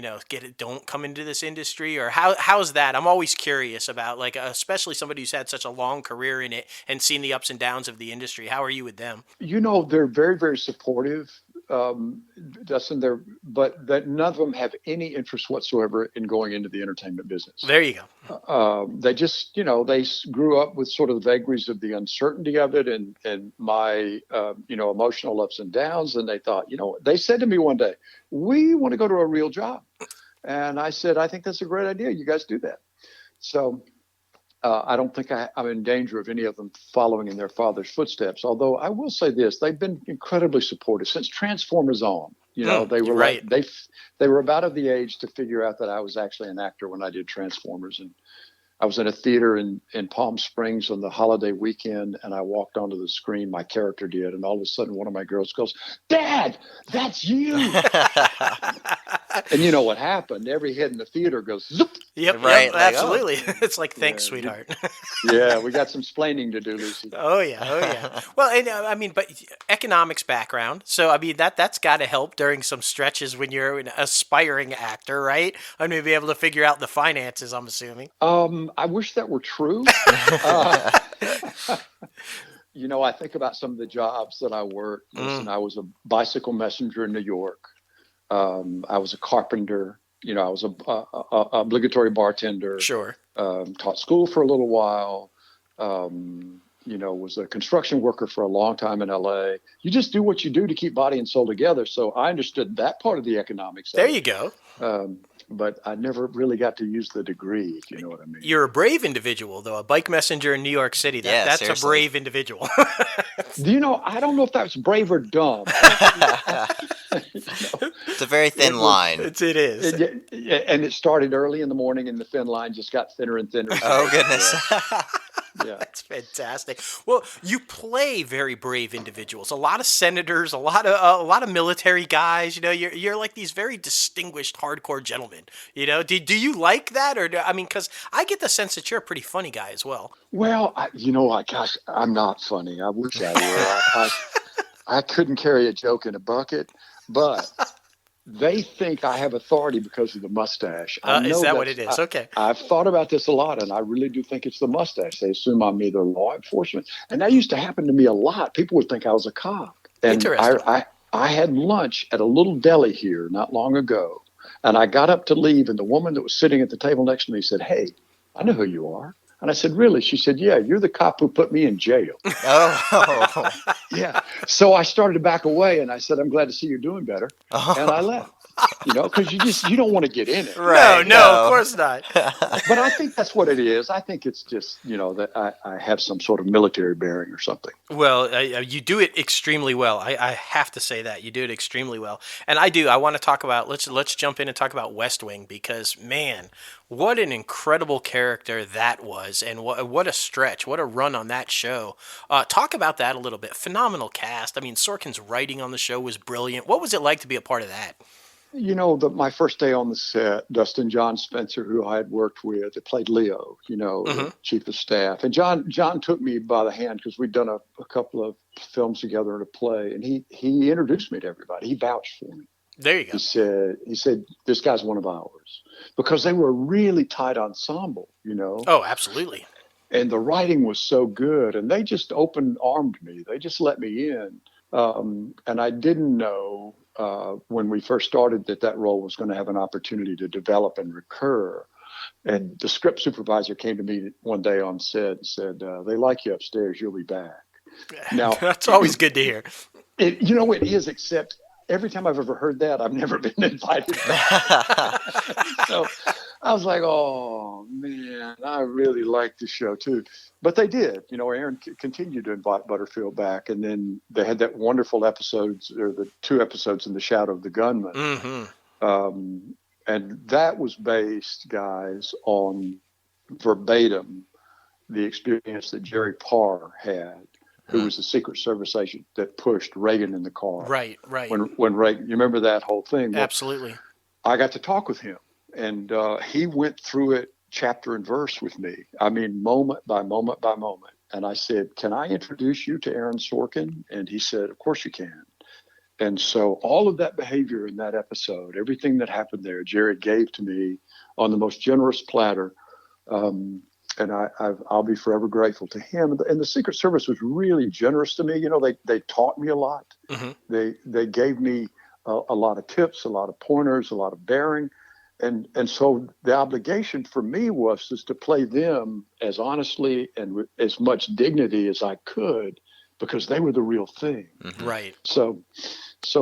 don't come into this industry, or how's that? I'm always curious about, like, especially somebody who's had such a long career in it and seen the ups and downs of the industry. How are you with them? They're very, very supportive, Dustin. But that none of them have any interest whatsoever in going into the entertainment business. There you go. They just, they grew up with sort of the vagaries of the uncertainty of it and my, emotional ups and downs. And they thought, they said to me one day, "We want to go to a real job." And I said, "I think that's a great idea. You guys do that." So I don't think I'm in danger of any of them following in their father's footsteps. Although I will say this, they've been incredibly supportive since Transformers on. They were right. They were about of the age to figure out that I was actually an actor when I did Transformers. And I was in a theater in Palm Springs on the holiday weekend, and I walked onto the screen, my character did, and all of a sudden one of my girls goes, "Dad, that's you." And you know what happened? Every head in the theater goes, "Zoop." Yep, Right, like, absolutely. It's like, thanks, Yeah, sweetheart. Yeah, we got some splaining to do, Lucy. Oh yeah. Well, and I mean, but economics background. So I mean, that's got to help during some stretches when you're an aspiring actor, right? I'm gonna be able to figure out the finances, I'm assuming. I wish that were true. I think about some of the jobs that I worked. Listen, I was a bicycle messenger in New York. I was a carpenter. I was a obligatory bartender. Sure. Taught school for a little while. Was a construction worker for a long time in LA. You just do what you do to keep body and soul together. So I understood that part of the economics. There you go. But I never really got to use the degree, if you know what I mean. You're a brave individual, though. A bike messenger in New York City. That's seriously. a brave individual. I don't know if that's brave or dumb. It's a very thin line. It is. And it started early in the morning, and the thin line just got thinner and thinner. Oh, goodness. Yeah. That's fantastic. Well, you play very brave individuals. A lot of senators, a lot of military guys. You know, you're like these very distinguished, hardcore gentlemen. You know, do you like that, or I mean, because I get the sense that you're a pretty funny guy as well. Well, gosh, I'm not funny. I wish I were. I couldn't carry a joke in a bucket, but they think I have authority because of the mustache. I Is know that what it is? Okay, I've thought about this a lot, and I really do think it's the mustache. They assume I'm either law enforcement, and that used to happen to me a lot. People would think I was a cop, and interesting. I had lunch at a little deli here not long ago, and I got up to leave, and the woman that was sitting at the table next to me said, "Hey, I know who you are." And I said, "Really?" She said, "Yeah, you're the cop who put me in jail." Oh. Yeah. So I started to back away, and I said, "I'm glad to see you're doing better," and I left. Because you don't want to get in it. Right. No, of No. course not. But I think that's what it is. I think it's just that I have some sort of military bearing or something. Well, you do it extremely well. I have to say that you do it extremely well, and I do. I want to talk about let's jump in and talk about West Wing because man, what an incredible character that was, and what a stretch, what a run on that show. Talk about that a little bit. Phenomenal cast. I mean, Sorkin's writing on the show was brilliant. What was it like to be a part of that? My first day on the set, Dustin John Spencer, who I had worked with, that played Leo, the chief of staff. And John took me by the hand because we'd done a couple of films together in a play. And he introduced me to everybody. He vouched for me. There you go. He said, this guy's one of ours. Because they were a really tight ensemble. Oh, absolutely. And the writing was so good. And they just open armed me. They just let me in. And I didn't know when we first started that role was going to have an opportunity to develop and recur. And the script supervisor came to me one day on set and said, they like you upstairs. You'll be back. Now, That's always good to hear. It is, except every time I've ever heard that, I've never been invited back. So I was like, oh, man, I really like the show, too. But they did. Aaron continued to invite Butterfield back. And then they had that wonderful episodes, or the 2 episodes in The Shadow of the Gunman. Mm-hmm. And that was based, guys, on verbatim the experience that Jerry Parr had, who was the Secret Service agent that pushed Reagan in the car. Right. When Reagan, you remember that whole thing? Well, Absolutely. I got to talk with him, and he went through it chapter and verse with me. I mean, moment by moment by moment. And I said, "Can I introduce you to Aaron Sorkin?" And he said, "Of course you can." And so all of that behavior in that episode, everything that happened there, Jerry gave to me on the most generous platter. And I'll be forever grateful to him. And the Secret Service was really generous to me. They taught me a lot. Mm-hmm. They gave me a lot of tips, a lot of pointers, a lot of bearing. And so the obligation for me was just to play them as honestly and with as much dignity as I could, because they were the real thing. Mm-hmm. Right. So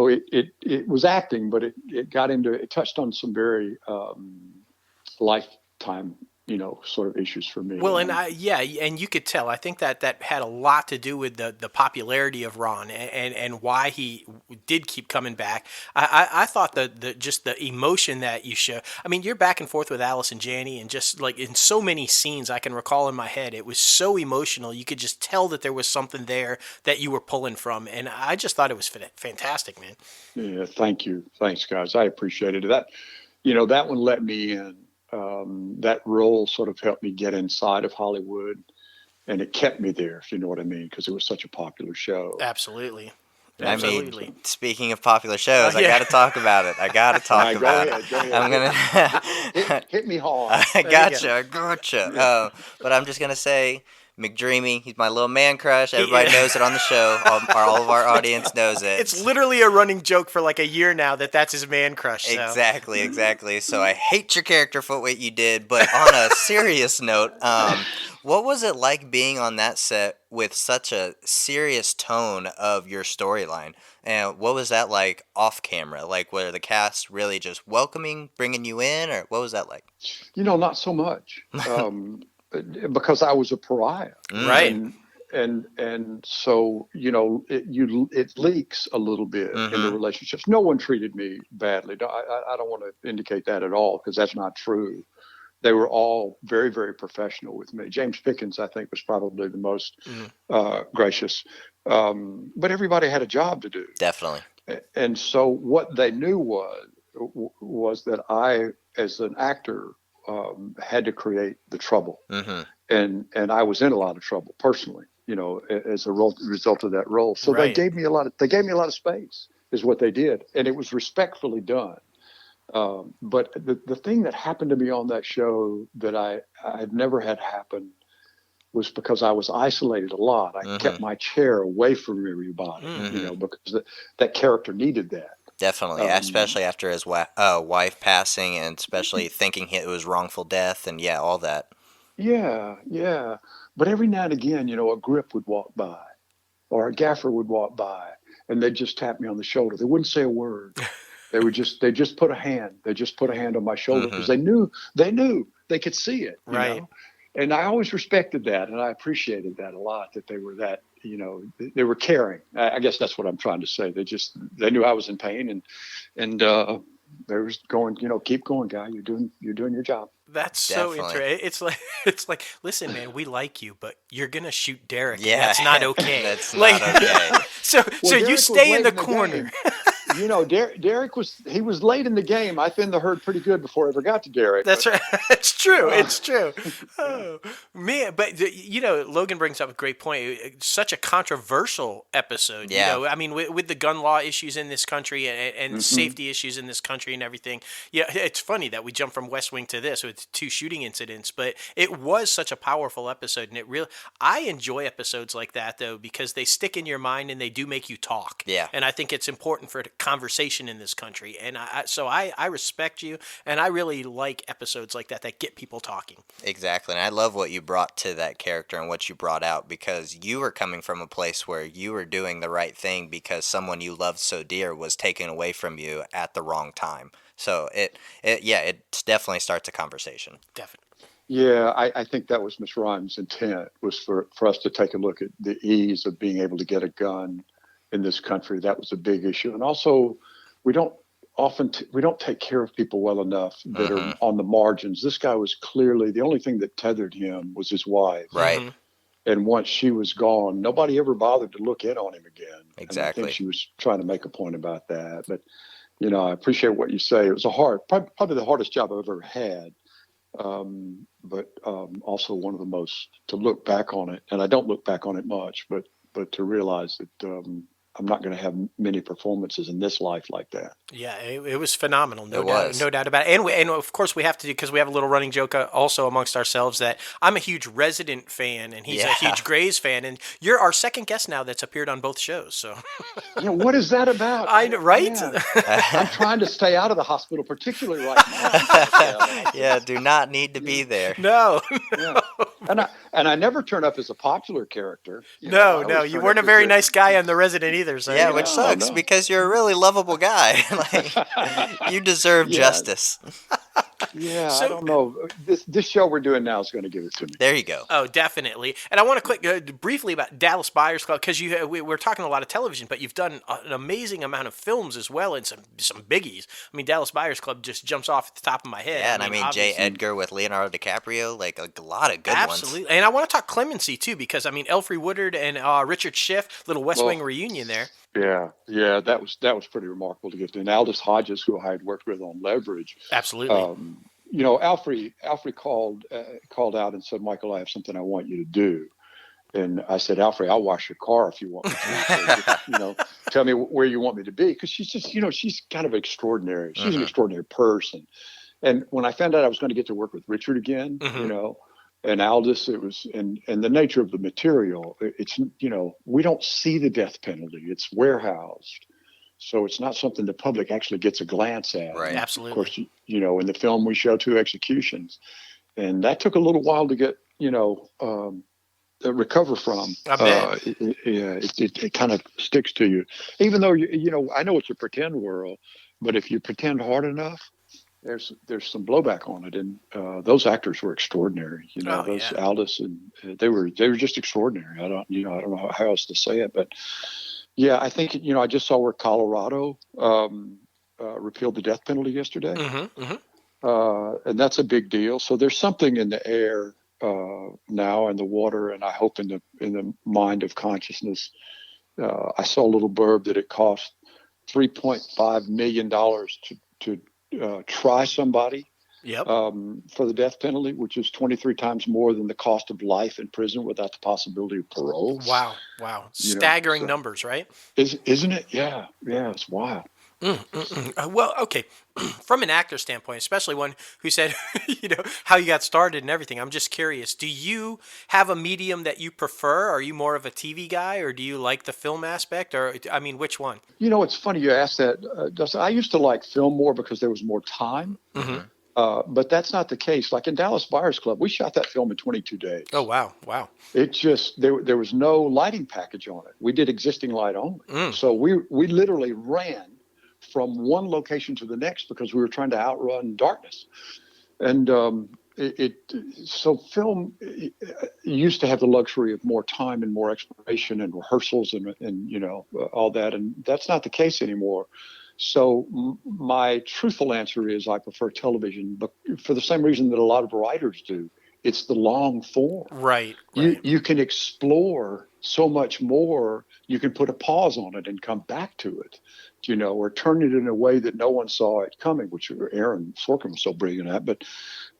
it was acting, but it touched on some very lifetime sort of issues for me. Well, and and you could tell. I think that had a lot to do with the popularity of Ron and why he did keep coming back. I thought just the emotion that you show. I mean, you're back and forth with Allison Janney, and just like in so many scenes I can recall in my head, it was so emotional. You could just tell that there was something there that you were pulling from, and I just thought it was fantastic, man. Yeah, thank you, thanks, guys. I appreciated it. That one let me in. That role sort of helped me get inside of Hollywood, and it kept me there, if you know what I mean, because it was such a popular show. Absolutely. I mean, speaking of popular shows, I got to talk about it. Go ahead. I'm gonna hit me hard. I gotcha. But I'm just gonna say, McDreamy, he's my little man crush. Everybody knows it on the show. All of our audience knows it. It's literally a running joke for like a year now that's his man crush. So. Exactly. So I hate your character for what you did. But on a serious note, what was it like being on that set with such a serious tone of your storyline? And what was that like off camera? Like, were the cast really just welcoming, bringing you in, or what was that like? Not so much. Because I was a pariah, right? And so it leaks a little bit in the relationships. No one treated me badly. I don't want to indicate that at all, because that's not true. they were all very, very professional with me. James Pickens, I think, was probably the most gracious. But everybody had a job to do. Definitely. And so what they knew was that I, as an actor, had to create the trouble. And I was in a lot of trouble personally, as a result of that role. So Right. they gave me a lot of space, is what they did, and it was respectfully done. But the thing that happened to me on that show that I'd never had happen was because I was isolated a lot. I kept my chair away from everybody, because that character needed that. Definitely, especially after his wife passing, and especially thinking it was wrongful death, and all that. Yeah, yeah. But every now and again, a grip would walk by, or a gaffer would walk by, and they'd just tap me on the shoulder. They wouldn't say a word. They just put a hand. They just put a hand on my shoulder because they knew they could see it. Right. And I always respected that, and I appreciated that a lot. That they were that, they were caring. I guess that's what I'm trying to say. They knew I was in pain, and they were going, keep going, guy. You're doing your job. That's Definitely. so interesting. It's like, listen, man, we like you, but you're gonna shoot Derek. Yeah. That's not okay. That's not okay. So Derek you was stay late in the game. corner. Derek was late in the game. I thinned the herd pretty good before I ever got to Derek. That's right. It's true. It's true. Oh, man, but Logan brings up a great point. Such a controversial episode. Yeah. I mean, with the gun law issues in this country and safety issues in this country and everything. Yeah, it's funny that we jump from West Wing to this with 2 shooting incidents, but it was such a powerful episode, and I enjoy episodes like that though because they stick in your mind and they do make you talk. Yeah. And I think it's important for conversation in this country, and I respect you, and I really like episodes like that get people talking. Exactly, and I love what you brought to that character and what you brought out, because you were coming from a place where you were doing the right thing because someone you loved so dear was taken away from you at the wrong time. So it definitely starts a conversation. Definitely. Yeah, I think that was Miss Rhymes' intent, was for us to take a look at the ease of being able to get a gun in this country. That was a big issue. And also, we don't take care of people well enough that are on the margins. This guy was clearly, the only thing that tethered him was his wife. Right. And once she was gone, nobody ever bothered to look in on him again. Exactly. And I think she was trying to make a point about that. But, I appreciate what you say. It was probably the hardest job I've ever had. But also one of the most, to look back on it, and I don't look back on it much, but to realize that I'm not going to have many performances in this life like that. Yeah, it was phenomenal. No doubt about it. And of course we have to do, because we have a little running joke also amongst ourselves, that I'm a huge Resident fan and he's a huge Grey's fan, and you're our second guest now that's appeared on both shows. So, what is that about? Right? Yeah. I'm trying to stay out of the hospital, particularly right now. Do not need to be there. No. Yeah. And I never turn up as a popular character. No, you weren't a very nice guy on The Resident either. So yeah, which sucks because you're a really lovable guy. You deserve justice. Yeah, I don't know. This show we're doing now is going to give it to me. There you go. Oh, definitely. And I want to briefly about Dallas Buyers Club, because we're talking a lot of television, but you've done an amazing amount of films as well, and some biggies. I mean, Dallas Buyers Club just jumps off at the top of my head. Yeah, and I mean J. Edgar with Leonardo DiCaprio, like a lot of good ones. Absolutely. And I want to talk Clemency too, because I mean Elfrey Woodard and Richard Schiff, little West Wing reunion there. Yeah, that was pretty remarkable to get to. And Aldous Hodges, who I had worked with on Leverage. Absolutely. Alfrey called out and said, "Michael, I have something I want you to do." And I said, "Alfrey, I'll wash your car if you want me to. So tell me where you want me to be." Because she's just, she's kind of extraordinary. She's an extraordinary person. And when I found out I was going to get to work with Richard again, and Aldous, it was, and the nature of the material, it's, we don't see the death penalty. It's warehoused. So it's not something the public actually gets a glance at. Right. Absolutely. Of course, in the film we show 2 executions, and that took a little while to get, recover from. I bet. It kind of sticks to you, even though I know it's a pretend world, but if you pretend hard enough, there's some blowback on it, and those actors were extraordinary. Aldous, and they were just extraordinary. I don't know how else to say it, but. Yeah, I think, I just saw where Colorado repealed the death penalty yesterday. and that's a big deal. So there's something in the air now, in the water, and I hope in the mind of consciousness. I saw a little blurb that it cost $3.5 million to try somebody Yep. for the death penalty, which is 23 times more than the cost of life in prison without the possibility of parole. Wow. Wow. You know, Staggering so numbers, right? isn't it? Yeah, yeah, it's wild. Well, okay. From an actor standpoint, especially one who said, how you got started and everything, I'm just curious. Do you have a medium that you prefer? Are you more of a TV guy, or do you like the film aspect? Or, I mean, which one? It's funny you asked that, Dustin. I used to like film more because there was more time, but that's not the case. Like in Dallas Buyers Club, we shot that film in 22 days. Oh, wow. Wow. It just there was no lighting package on it. We did existing light only, so we literally ran from one location to the next because we were trying to outrun darkness. And so film used to have the luxury of more time and more exploration and rehearsals and all that, and that's not the case anymore. So my truthful answer is I prefer television, but for the same reason that a lot of writers do. It's the long form. Right. You can explore so much more. You can put a pause on it and come back to it, or turn it in a way that no one saw it coming, which Aaron Sorkin was so brilliant at. But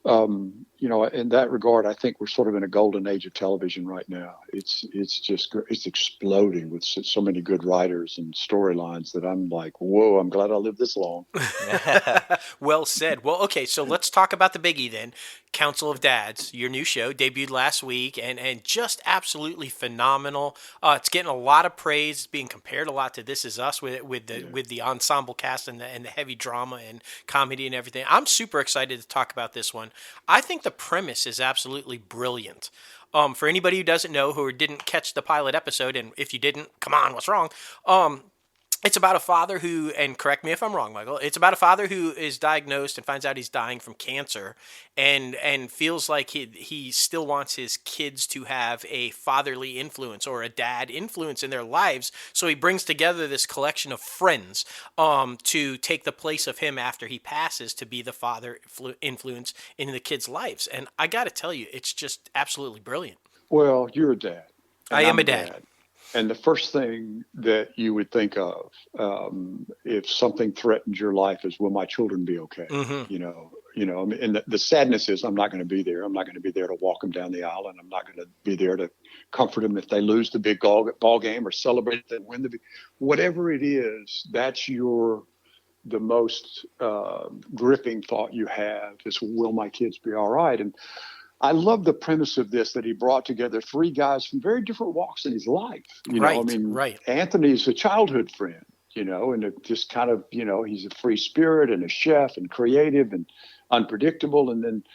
in that regard, I think we're sort of in a golden age of television right now. It's exploding with so many good writers and storylines that I'm like, whoa, I'm glad I lived this long. Well said. Well, okay, so let's talk about the biggie then. Council of Dads, your new show, debuted last week and just absolutely phenomenal. It's getting a lot of praise. It's being compared a lot to This Is Us with the ensemble cast and the heavy drama and comedy and everything. I'm super excited to talk about this one. I think the premise is absolutely brilliant. For anybody who doesn't know, who didn't catch the pilot episode, and if you didn't, come on, what's wrong? It's about a father who, and correct me if I'm wrong, Michael, it's about a father who is diagnosed and finds out he's dying from cancer and feels like he still wants his kids to have a fatherly influence or a dad influence in their lives. So he brings together this collection of friends to take the place of him after he passes to be the father influence in the kids' lives. And I got to tell you, it's just absolutely brilliant. Well, you're a dad. I am a dad. And the first thing that you would think of if something threatens your life is, will my children be okay? Mm-hmm. And the sadness is I'm not going to be there. I'm not going to be there to walk them down the aisle, and I'm not going to be there to comfort them if they lose the big ball game or celebrate if they win whatever it is. That's the most gripping thought you have is, will my kids be all right? And I love the premise of this, that he brought together three guys from very different walks in his life. Right. Anthony's a childhood friend, and it just kind of, he's a free spirit and a chef and creative and unpredictable. And then,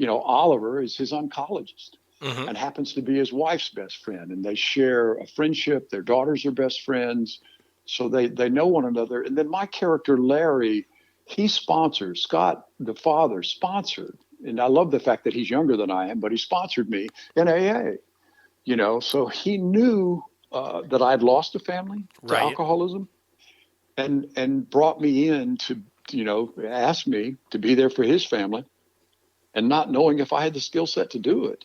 Oliver is his oncologist and happens to be his wife's best friend. And they share a friendship. Their daughters are best friends. So they know one another. And then my character, Larry, he sponsors, Scott, the father, sponsored. And I love the fact that he's younger than I am, but he sponsored me in AA, so he knew that I'd lost a family to alcoholism and brought me in to, ask me to be there for his family and not knowing if I had the skill set to do it.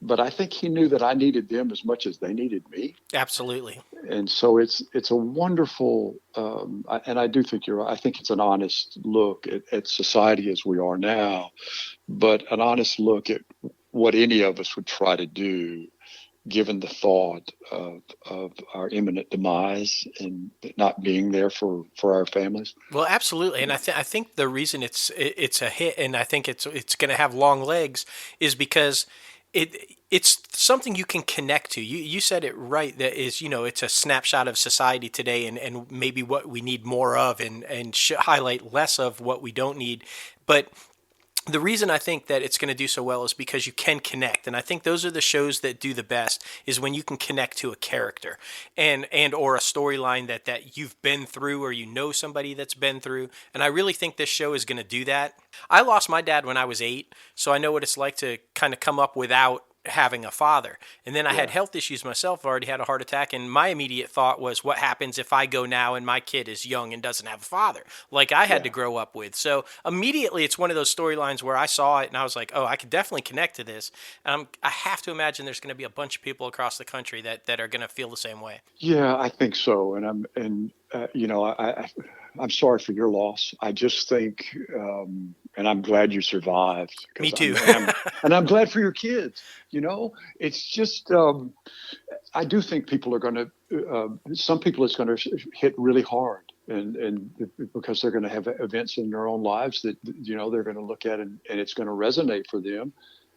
But I think he knew that I needed them as much as they needed me. Absolutely. And so it's a wonderful, and I do think you're right. I think it's an honest look at society as we are now, but an honest look at what any of us would try to do, given the thought of our imminent demise and not being there for our families. Well, absolutely, and I think the reason it's a hit, and I think it's going to have long legs, is because it's something you can connect to. You said it right. That is, it's a snapshot of society today, and maybe what we need more of, and highlight less of what we don't need. But the reason I think that it's going to do so well is because you can connect. And I think those are the shows that do the best, is when you can connect to a character and or a storyline that you've been through, or somebody that's been through. And I really think this show is going to do that. I lost my dad when I was 8, so I know what it's like to kind of come up without having a father. And then I had Yeah. health issues myself. I already had a heart attack. And my immediate thought was, what happens if I go now and my kid is young and doesn't have a father like I had Yeah. to grow up with? So immediately it's one of those storylines where I saw it and I was like, oh, I could definitely connect to this. I have to imagine there's going to be a bunch of people across the country that are going to feel the same way. Yeah, I think so. I'm sorry for your loss. I just think, and I'm glad you survived Me because too. I'm glad for your kids. It's just, I do think people are going to, some people it's going to hit really hard. And because they're going to have events in their own lives that, they're going to look at and it's going to resonate for them.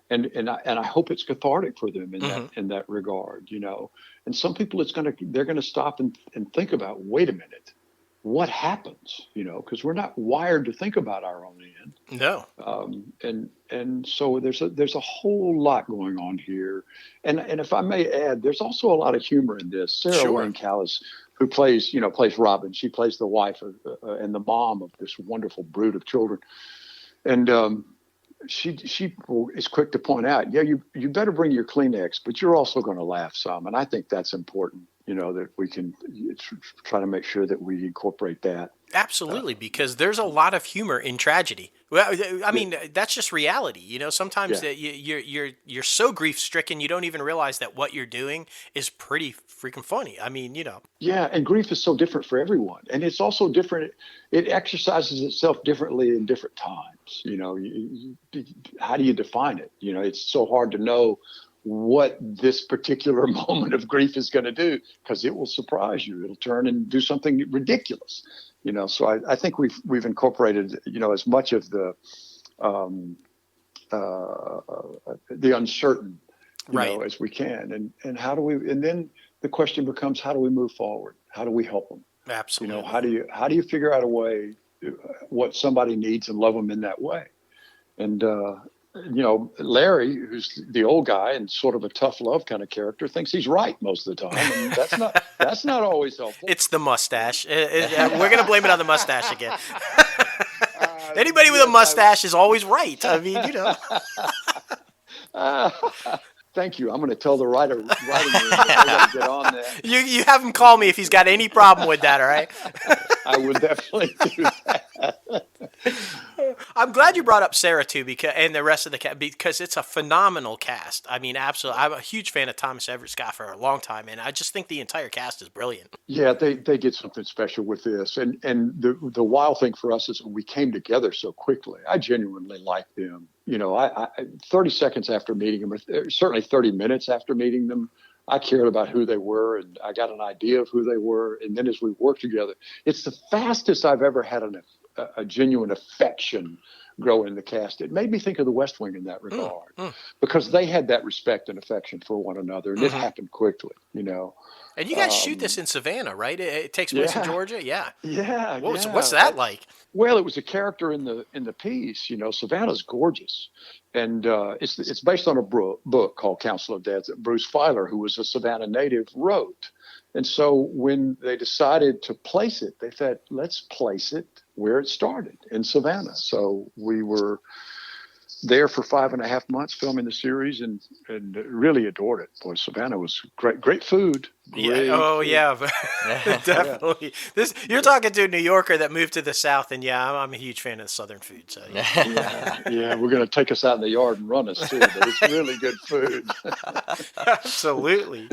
And I hope it's cathartic for them Hmm. in that regard. And some people they're going to stop and think about, wait a minute, what happens, because we're not wired to think about our own end. No. And so there's a whole lot going on here. And if I may add, there's also a lot of humor in this. Sarah Sure. Wayne Callis, who plays Robin, she plays the wife and the mom of this wonderful brood of children. And she is quick to point out, yeah, you better bring your Kleenex, but you're also going to laugh some, and I think that's important. That we can try to make sure that we incorporate that. Absolutely, because there's a lot of humor in tragedy. Well, I mean, that's just reality. Sometimes Yeah. you're so grief stricken you don't even realize that what you're doing is pretty freaking funny. I mean, Yeah, and grief is so different for everyone, and it's also different. It exercises itself differently in different times. How do you define it? It's so hard to know what this particular moment of grief is going to do, because it will surprise you. It'll turn and do something ridiculous. So I think we've incorporated as much of the uncertain right. as we can, and how do we, and then the question becomes, how do we move forward? How do we help them? Absolutely. How do you figure out a way, what somebody needs, and love them in that way? And Larry, who's the old guy and sort of a tough love kind of character, thinks he's right most of the time, and that's not always helpful. It's the mustache. We're gonna blame it on the mustache again. Anybody with a mustache is always right. I mean, Thank you. I'm going to tell the writing room that they got to get on that. You have him call me if he's got any problem with that. All right. I would definitely do that. I'm glad you brought up Sarah too, and the rest of the cast, because it's a phenomenal cast. I mean, absolutely. I'm a huge fan of Thomas Everett Scott for a long time, and I just think the entire cast is brilliant. Yeah, they did something special with this, and the wild thing for us is we came together so quickly. I genuinely liked them. I 30 seconds after meeting them, or certainly 30 minutes after meeting them, I cared about who they were, and I got an idea of who they were. And then as we worked together, it's the fastest I've ever had a genuine affection grow in the cast. It made me think of the West Wing in that regard, because they had that respect and affection for one another, and it happened quickly. And you guys shoot this in Savannah, right? It takes place in Georgia. Yeah. Yeah. What's that like? Well, it was a character in the piece. Savannah's gorgeous, and it's based on a book called Council of Dads that Bruce Feiler, who was a Savannah native, wrote. And so when they decided to place it, they said, let's place it where it started, in Savannah. So we were there for 5.5 months filming the series, and really adored it. Boy, Savannah was great food. Yeah, definitely. You're talking to a New Yorker that moved to the South, and I'm a huge fan of Southern food. So yeah, we're going to take us out in the yard and run us too, but it's really good food. Absolutely.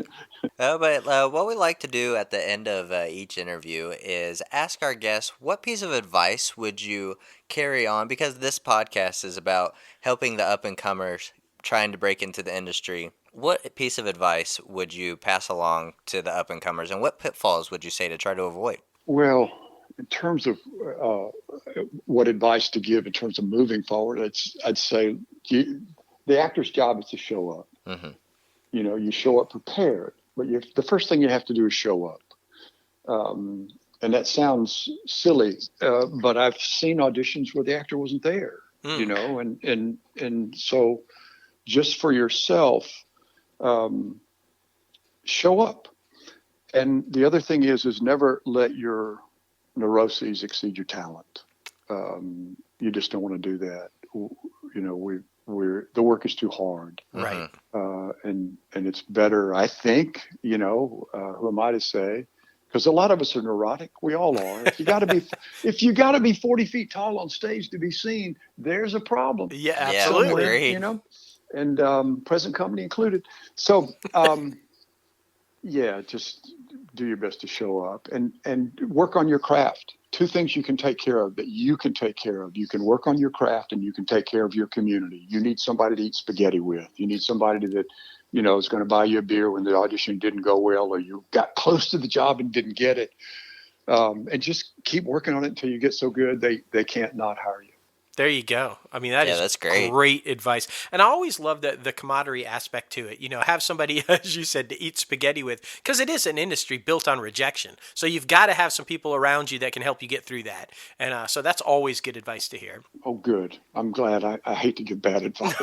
But what we like to do at the end of each interview is ask our guests, what piece of advice would you carry on? Because this podcast is about helping the up-and-comers trying to break into the industry. What piece of advice would you pass along to the up-and-comers, and what pitfalls would you say to try to avoid? Well, in terms of what advice to give in terms of moving forward, I'd say the actor's job is to show up. Mm-hmm. You show up prepared, but the first thing you have to do is show up. And that sounds silly, but I've seen auditions where the actor wasn't there. And so just for yourself, show up. And the other thing is never let your neuroses exceed your talent. You just don't want to do that. The work is too hard. Right. and it's better, I think. Who am I to say? Because a lot of us are neurotic. We all are. If you got to be 40 feet tall on stage to be seen, there's a problem. Yeah, Yeah, absolutely. Somewhere, agreed. and present company included. So, yeah, just do your best to show up and work on your craft. Two things you can take care of that you can take care of. You can work on your craft and you can take care of your community. You need somebody to eat spaghetti with. You need somebody that, is going to buy you a beer when the audition didn't go well, or you got close to the job and didn't get it. And just keep working on it until you get so good they can't not hire you. There you go. I mean, that is that's great. great advice. And I always love the camaraderie aspect to it. Have somebody, as you said, to eat spaghetti with, because it is an industry built on rejection. So you've got to have some people around you that can help you get through that. And so that's always good advice to hear. Oh, good. I'm glad. I hate to give bad advice.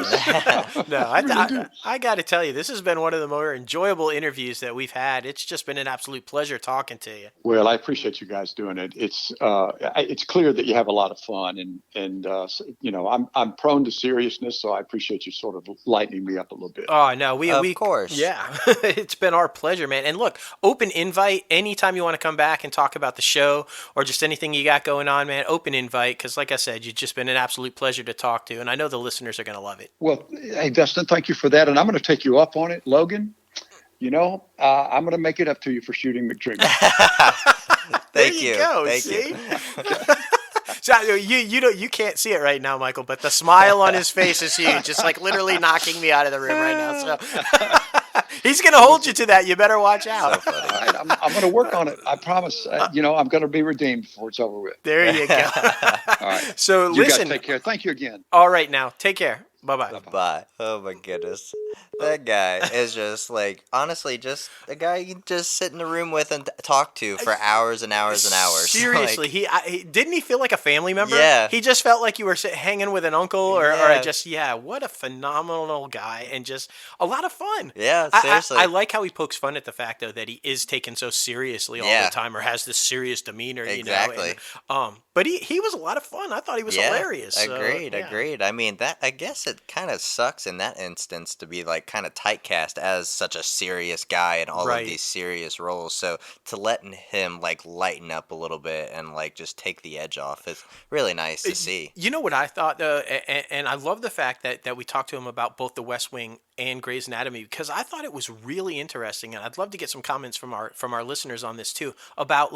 No, I got to tell you, this has been one of the more enjoyable interviews that we've had. It's just been an absolute pleasure talking to you. Well, I appreciate you guys doing it. It's clear that you have a lot of fun, and I'm prone to seriousness, so I appreciate you sort of lightening me up a little bit. Oh no, we Of course. Yeah, it's been our pleasure, man. And look, open invite anytime you want to come back and talk about the show or just anything you got going on, man. Open invite, because like I said, you've just been an absolute pleasure to talk to, and I know the listeners are going to love it. Well, hey, Dustin, thank you for that, and I'm going to take you up on it, Logan. I'm going to make it up to you for shooting McDreamy. Thank there you. Go, Thank see? you. So you can't see it right now, Michael, but the smile on his face is huge. It's like literally knocking me out of the room right now. So he's gonna hold you to that. You better watch out. All right, I'm going to work on it. I promise. I'm going to be redeemed before it's over with. There you go. All right. So You listen. guys take care. Thank you again. All right, now take care. Bye-bye. Bye. Oh my goodness. That guy is just honestly, just a guy you can just sit in the room with and talk to for hours and hours and hours. Seriously, he didn't he feel like a family member? Yeah. He just felt like you were hanging with an uncle or what a phenomenal guy and just a lot of fun. Yeah, seriously. I like how he pokes fun at the fact, though, that he is taken so seriously all the time or has this serious demeanor, Exactly. But he was a lot of fun. I thought he was hilarious. Agreed. I mean, I guess it kind of sucks in that instance to be kind of typecast as such a serious guy in all of these serious roles. So to let him lighten up a little bit and just take the edge off is really nice to see. You know what I thought, and I love the fact that we talked to him about both The West Wing and Grey's Anatomy, because I thought it was really interesting, and I'd love to get some comments from our listeners on this too, about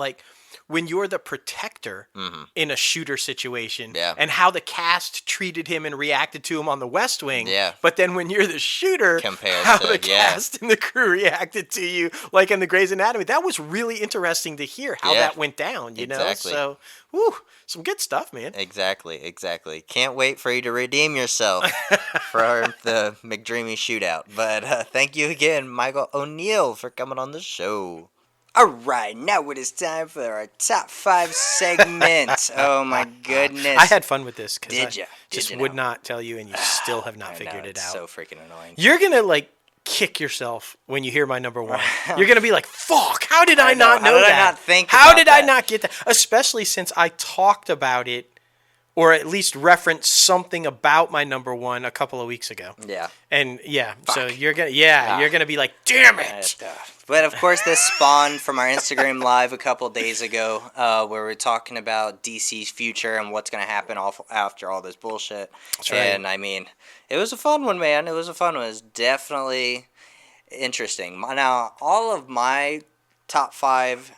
when you're the protector in a shooter situation, and how the cast treated him and reacted to him on The West Wing, but then when you're the shooter, how the cast and the crew reacted to you, in the Grey's Anatomy. That was really interesting to hear how that went down, you know? So, some good stuff, man. Exactly. Can't wait for you to redeem yourself for the McDreamy shootout. But thank you again, Michael O'Neill, for coming on the show. All right, now it is time for our top 5 segment. Oh my goodness! I had fun with this because I Did you would not tell you, and you still have not figured it out. So freaking annoying. You're gonna kick yourself when you hear my number 1. You're gonna be like, "Fuck! How did I not know that? How did I not think? How did I not get that?" Especially since I talked about it, or at least referenced something about my number 1 a couple of weeks ago. Yeah. And so you're gonna be like, "Damn it!" But of course, this spawned from our Instagram live a couple days ago, where we're talking about DC's future and what's going to happen after all this bullshit. That's right. And I mean, it was a fun one, man. It was a fun one. It was definitely interesting. Now, all of my top 5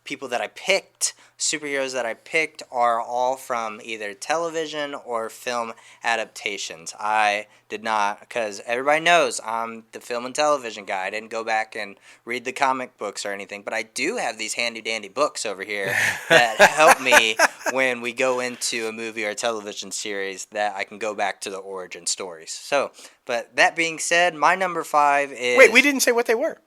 people that I picked, superheroes that I picked, are all from either television or film adaptations. I did not, because everybody knows I'm the film and television guy. I didn't go back and read the comic books or anything, but I do have these handy-dandy books over here that help me when we go into a movie or a television series, that I can go back to the origin stories. So, but that being said, my number 5 is... Wait, we didn't say what they were.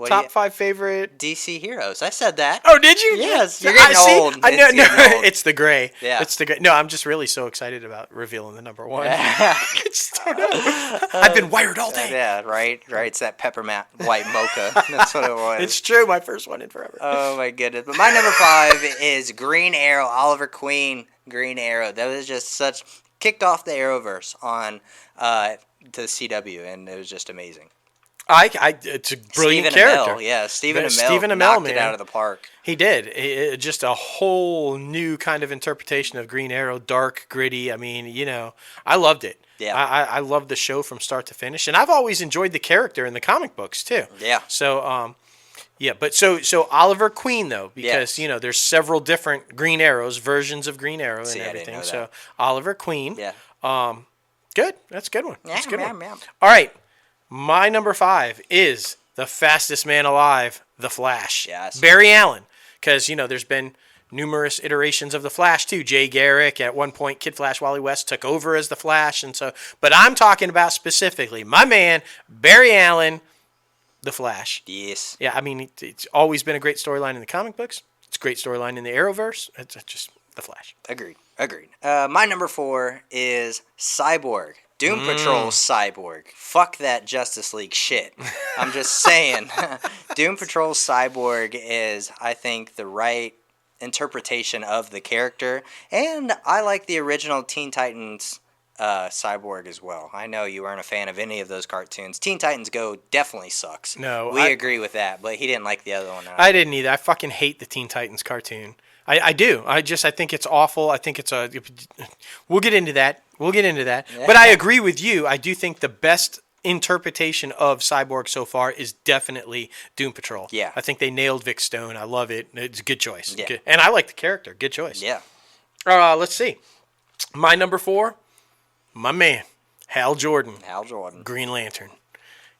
Top 5 favorite DC heroes. I said that. Oh, did you? Yes. You're getting old. I know. No, it's the gray. Yeah. It's the gray. No, I'm just really so excited about revealing the number 1. I just don't know. I've been wired all day. Yeah, right. It's that peppermint white mocha. That's what it was. It's true. My first one in forever. Oh my goodness. But my number 5 is Green Arrow. Oliver Queen. Green Arrow. That was just kicked off the Arrowverse on to the CW, and it was just amazing. It's a brilliant Stephen character. Amell, yeah, Stephen Amell Stephen Amell, knocked man. it out of the park. He did. Just a whole new kind of interpretation of Green Arrow, dark, gritty. I mean, I loved it. Yeah. I loved the show from start to finish, and I've always enjoyed the character in the comic books too. Yeah. So, yeah, but so Oliver Queen though, because Yes. there's several different Green Arrows, versions of Green Arrow See, and I didn't everything. know So that. Oliver Queen. Yeah. Good. That's a good one. That's a good Yeah, one. yeah. All right. My number 5 is the fastest man alive, The Flash. Yes. Barry Allen. Because, there's been numerous iterations of The Flash, too. Jay Garrick, at one point, Kid Flash Wally West took over as The Flash. But I'm talking about specifically my man, Barry Allen, The Flash. Yes. Yeah, I mean, it's always been a great storyline in the comic books. It's a great storyline in the Arrowverse. It's just The Flash. Agreed. My number 4 is Cyborg. Doom Patrol Cyborg. Fuck that Justice League shit. I'm just saying. Doom Patrol Cyborg is, I think, the right interpretation of the character. And I like the original Teen Titans Cyborg as well. I know you weren't a fan of any of those cartoons. Teen Titans Go definitely sucks. No, We agree with that, but he didn't like the other one. I didn't either. I fucking hate the Teen Titans cartoon. I do. I think it's awful. I think it's We'll get into that. But I agree with you. I do think the best interpretation of Cyborg so far is definitely Doom Patrol. Yeah. I think they nailed Vic Stone. I love it. It's a good choice. Yeah. Good. And I like the character. Good choice. Yeah. Let's see. My number 4, my man, Hal Jordan, Hal Jordan. Green Lantern.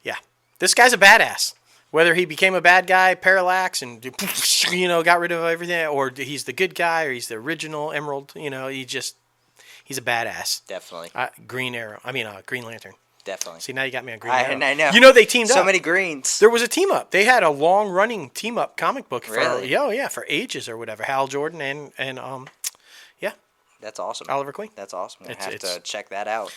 Yeah. This guy's a badass. Whether he became a bad guy, Parallax, and got rid of everything, or he's the good guy, or he's the original Emerald, he's a badass. Definitely. Green Lantern. Definitely. See, now you got me on Green Arrow. I know. They teamed up. So many greens. There was a team up. They had a long running team up comic book for Really? for ages or whatever. Hal Jordan and That's awesome. Oliver Queen. That's awesome. I have It's- to check that out.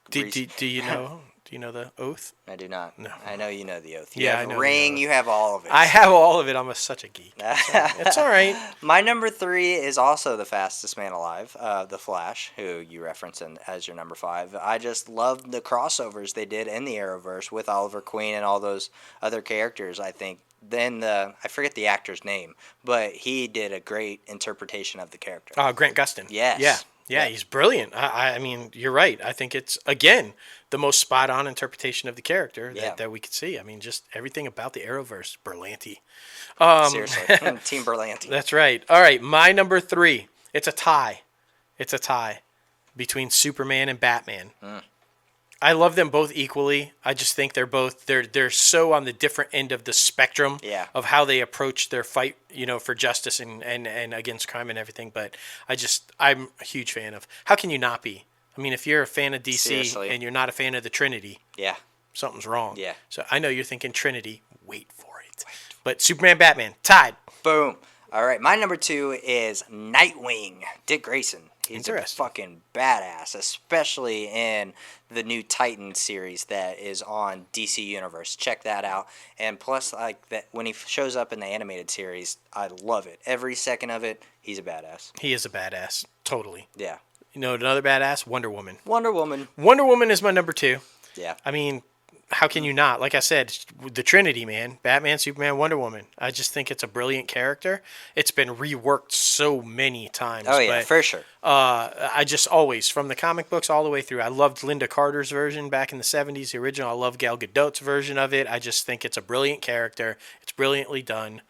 Do you know? Do you know the Oath? I do not. No. I know you know the Oath. Yeah, I have know the Ring. Oath. You have all of it. I have all of it. I'm such a geek. It's all right. My number 3 is also the fastest man alive, The Flash, who you referenced as your number 5. I just love the crossovers they did in the Arrowverse with Oliver Queen and all those other characters. I think then I forget the actor's name, but he did a great interpretation of the character. Grant Gustin. Yes. Yeah, he's brilliant. I mean, you're right. I think it's, again, the most spot-on interpretation of the character that we could see. I mean, just everything about the Arrowverse. Berlanti. Seriously. Team Berlanti. That's right. All right, my number 3. It's a tie. Between Superman and Batman. I love them both equally. I just think they're so on the different end of the spectrum of how they approach their fight, for justice and against crime and everything. But I'm a huge fan of. How can you not be? I mean, if you're a fan of DC Seriously. and you're not a fan of the Trinity, Yeah. something's wrong. Yeah. So I know you're thinking Trinity. Wait for it. But Superman, Batman, tied. Boom. All right, my number 2 is Nightwing, Dick Grayson. He's a Interesting. fucking badass, especially in the new Titan series that is on DC Universe. Check that out. And plus, like that, when he shows up in the animated series, I love it. Every second of it, he's a badass. He is a badass. Totally. Yeah. Another badass, Wonder Woman. Wonder Woman. Wonder Woman is my number 2. Yeah. I mean, how can you not? Like I said, the Trinity, man. Batman, Superman, Wonder Woman. I just think it's a brilliant character. It's been reworked so many times. Oh, yeah, but, for sure. I just always, from the comic books all the way through, I loved Linda Carter's version back in the 70s, the original. I love Gal Gadot's version of it. I just think it's a brilliant character. It's brilliantly done.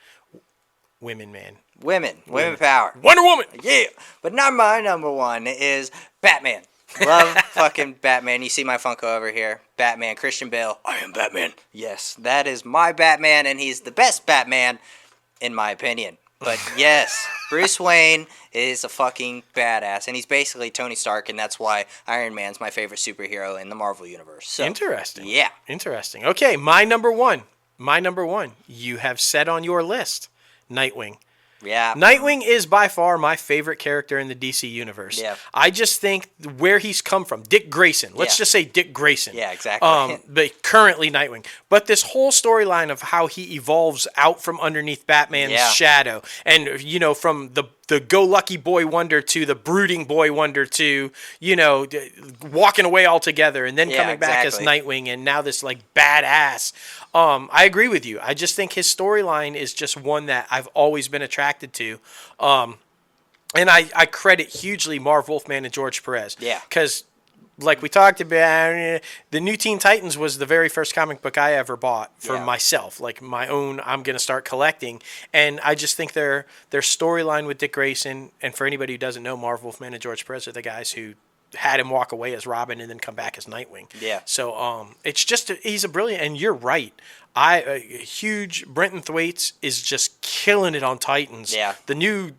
Women, man. Women power. Wonder Woman! Yeah. But not my number 1 is Batman. Love fucking Batman. You see my Funko over here. Batman, Christian Bale. I am Batman. Yes, that is my Batman, and he's the best Batman, in my opinion. But yes, Bruce Wayne is a fucking badass, and he's basically Tony Stark, and that's why Iron Man's my favorite superhero in the Marvel Universe. So, Interesting. Yeah. Interesting. Okay, my number 1. You have set on your list, Nightwing. Yeah. Nightwing is by far my favorite character in the DC universe. Yeah. I just think where he's come from, Dick Grayson. Let's Yeah. just say Dick Grayson. Yeah, exactly. But currently Nightwing. But this whole storyline of how he evolves out from underneath Batman's Yeah. shadow, and from the the go-lucky boy wonder to the brooding boy wonder to, walking away altogether and then Yeah, coming back as exactly. Nightwing and now this like badass. I agree with you. I just think his storyline is just one that I've always been attracted to. And I credit hugely Marv Wolfman and George Perez. Yeah. Because, like we talked about, the New Teen Titans was the very first comic book I ever bought for Yeah. myself. Like my own, I'm going to start collecting. And I just think their storyline with Dick Grayson, and for anybody who doesn't know, Marv Wolfman and George Perez are the guys who had him walk away as Robin and then come back as Nightwing. Yeah. So it's just he's a brilliant, and you're right. A huge Brenton Thwaites is just killing it on Titans. Yeah. The new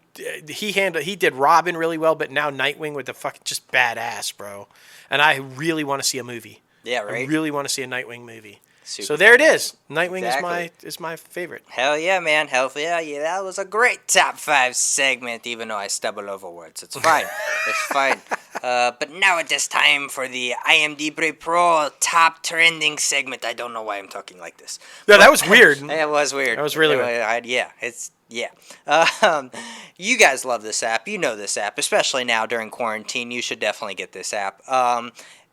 he did Robin really well, but now Nightwing with the fucking just badass, bro. And I really want to see a movie. Yeah, I right? really want to see a Nightwing movie. Super So there it is. Nightwing Exactly. is my favorite. Hell yeah, man. Hell yeah. Yeah, that was a great top 5 segment, even though I stumbled over words. It's fine. It's fine. But now it is time for the IMDb Pro top trending segment. I don't know why I'm talking like this. No, that was weird. It was weird. That was really weird. Yeah. You guys love this app. You know this app, especially now during quarantine. You should definitely get this app.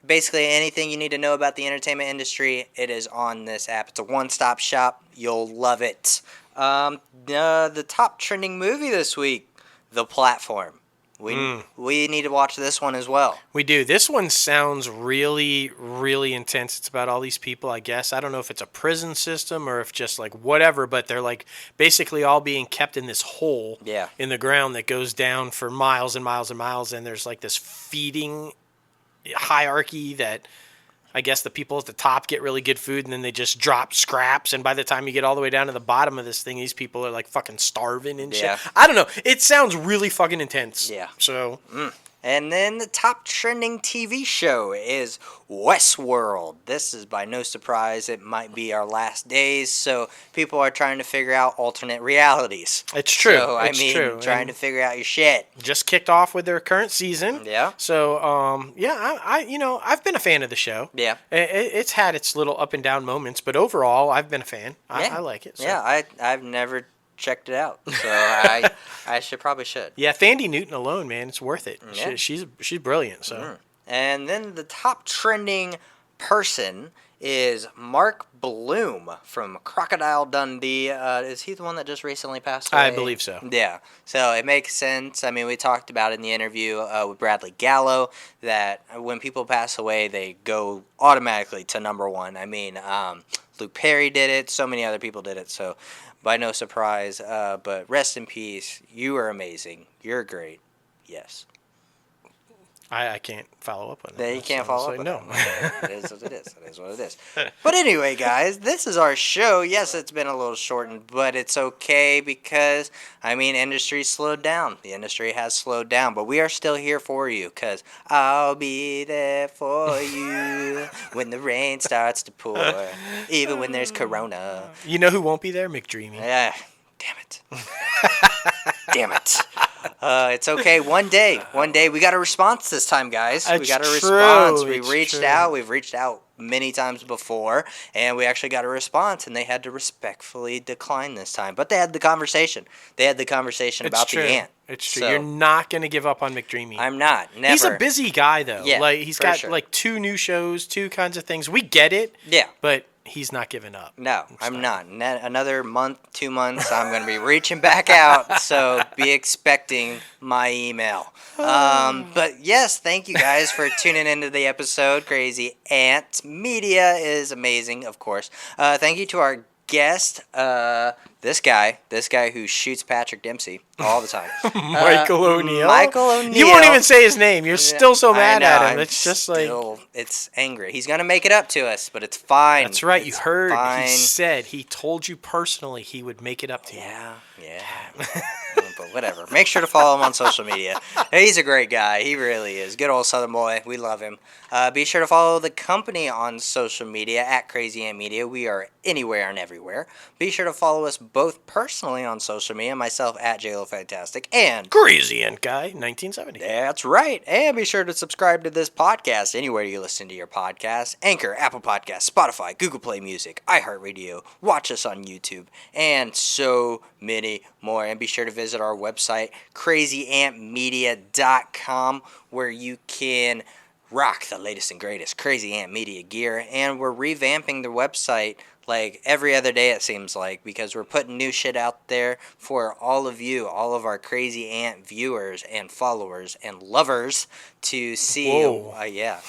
Basically, anything you need to know about the entertainment industry, it is on this app. It's a one-stop shop. You'll love it. The top trending movie this week, The Platform. We need to watch this one as well. We do. This one sounds really, really intense. It's about all these people, I guess. I don't know if it's a prison system or if just like whatever, but they're like basically all being kept in this hole in the ground that goes down for miles and miles and miles. And there's like this feeding hierarchy that I guess the people at the top get really good food and then they just drop scraps. And by the time you get all the way down to the bottom of this thing, these people are like fucking starving and Yeah. shit. I don't know. It sounds really fucking intense. Yeah. So And then the top trending TV show is Westworld. This is by no surprise. It might be our last days, so people are trying to figure out alternate realities. it's true. So, It's true. trying to figure out your shit. Just kicked off with their current season. Yeah. So, I've been a fan of the show. Yeah. It's had its little up and down moments, but overall, I've been a fan. Yeah. I like it. So. Yeah, I've never checked it out, so I probably should. Yeah, Thandie Newton alone, man, it's worth it. Yeah. She's brilliant. So. And then the top trending person is Mark Bloom from Crocodile Dundee. Is he the one that just recently passed away? I believe so. Yeah. So it makes sense. I mean, we talked about in the interview with Bradley Gallo that when people pass away, they go automatically to number one. I mean, Luke Perry did it. So many other people did it. So by no surprise. But rest in peace. You are amazing. You're great. Yes. I can't follow up on that. You can't follow up on on no. it. It is what it is. It is what it is. But anyway, guys, this is our show. Yes, it's been a little shortened, but it's okay because, I mean, industry slowed down. The industry has slowed down, but we are still here for you because I'll be there for you when the rain starts to pour, even when there's corona. You know who won't be there? McDreamy. Yeah, damn it. Damn it. It's okay. One day, we got a response this time, guys. We got a It's response. true. We It's reached true. out. We've reached out many times before, and we actually got a response, and they had to respectfully decline this time. But they had the conversation. They had the conversation It's about true. the ant. It's true. So, You're not going to give up on McDreamy. I'm not. Never. He's a busy guy, though. Yeah, like he's for got sure. like 2 new shows, 2 kinds of things. We get it. Yeah. But he's not giving up. No, I'm not. Another month, 2 months, I'm going to be reaching back out. So be expecting my email. But yes, thank you guys for tuning into the episode. Crazy Ant Media is amazing, of course. Thank you to our guest, this guy who shoots Patrick Dempsey all the time. Michael O'Neill. Michael O'Neill. You won't even say his name. You're still so mad at him. It's just like. It's angry. He's going to make it up to us, but it's fine. That's right. You It's heard. fine. He said he told you personally he would make it up to you. Yeah. But whatever. Make sure to follow him on social media. He's a great guy. He really is. Good old Southern boy. We love him. Be sure to follow the company on social media at Crazy Ant Media. We are anywhere and everywhere. Be sure to follow us both personally on social media. Myself at JLo Fantastic and Crazy Ant Guy, 1970. that's right. And be sure to subscribe to this podcast anywhere you listen to your podcasts. Anchor, Apple Podcasts, Spotify, Google Play Music, iHeartRadio. Watch us on YouTube, and so many more. And be sure to visit our website, crazyantmedia.com, where you can rock the latest and greatest Crazy Ant Media gear. And we're revamping the website like every other day, it seems like, because we're putting new shit out there for all of you, all of our Crazy Ant viewers and followers and lovers to see. Whoa. Yeah.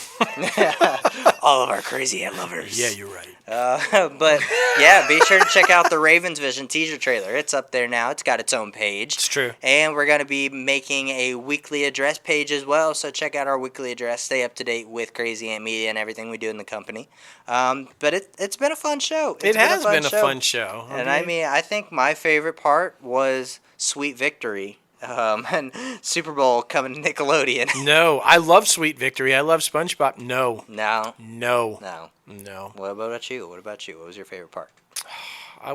All of our Crazy Ant lovers. Yeah, you're right. But yeah, be sure to check out the Ravens Vision teaser trailer. It's up there now. It's got its own page. It's true. And we're going to be making a weekly address page as well. So check out our weekly address. Stay up to date with Crazy Ant Media and everything we do in the company. But it's been a fun show. It has been a fun show. And I mean, I think my favorite part was Sweet Victory. And Super Bowl coming to Nickelodeon. No, I love Sweet Victory. I love SpongeBob. No. No. No. What about you? What was your favorite part?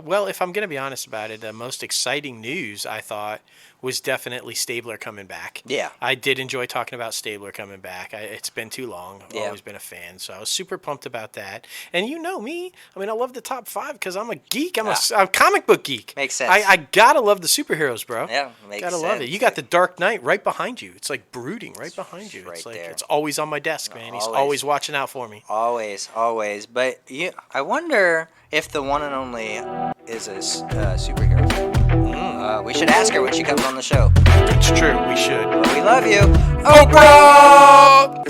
Well, if I'm going to be honest about it, the most exciting news, I thought, was definitely Stabler coming back. Yeah. I did enjoy talking about Stabler coming back. It's been too long. I've Yeah. always been a fan, so I was super pumped about that. And you know me. I mean, I love the top 5 because I'm a geek. I'm a comic book geek. Makes sense. I got to love the superheroes, bro. Yeah, makes Gotta sense. love it. You got the Dark Knight right behind you. It's like brooding right behind you. Right It's like there. it's always on my desk, man. He's Always. always watching out for me. Always. But I wonder if the one and only is a superhero. We should ask her when she comes on the show. It's true. We should. We love you. Oprah!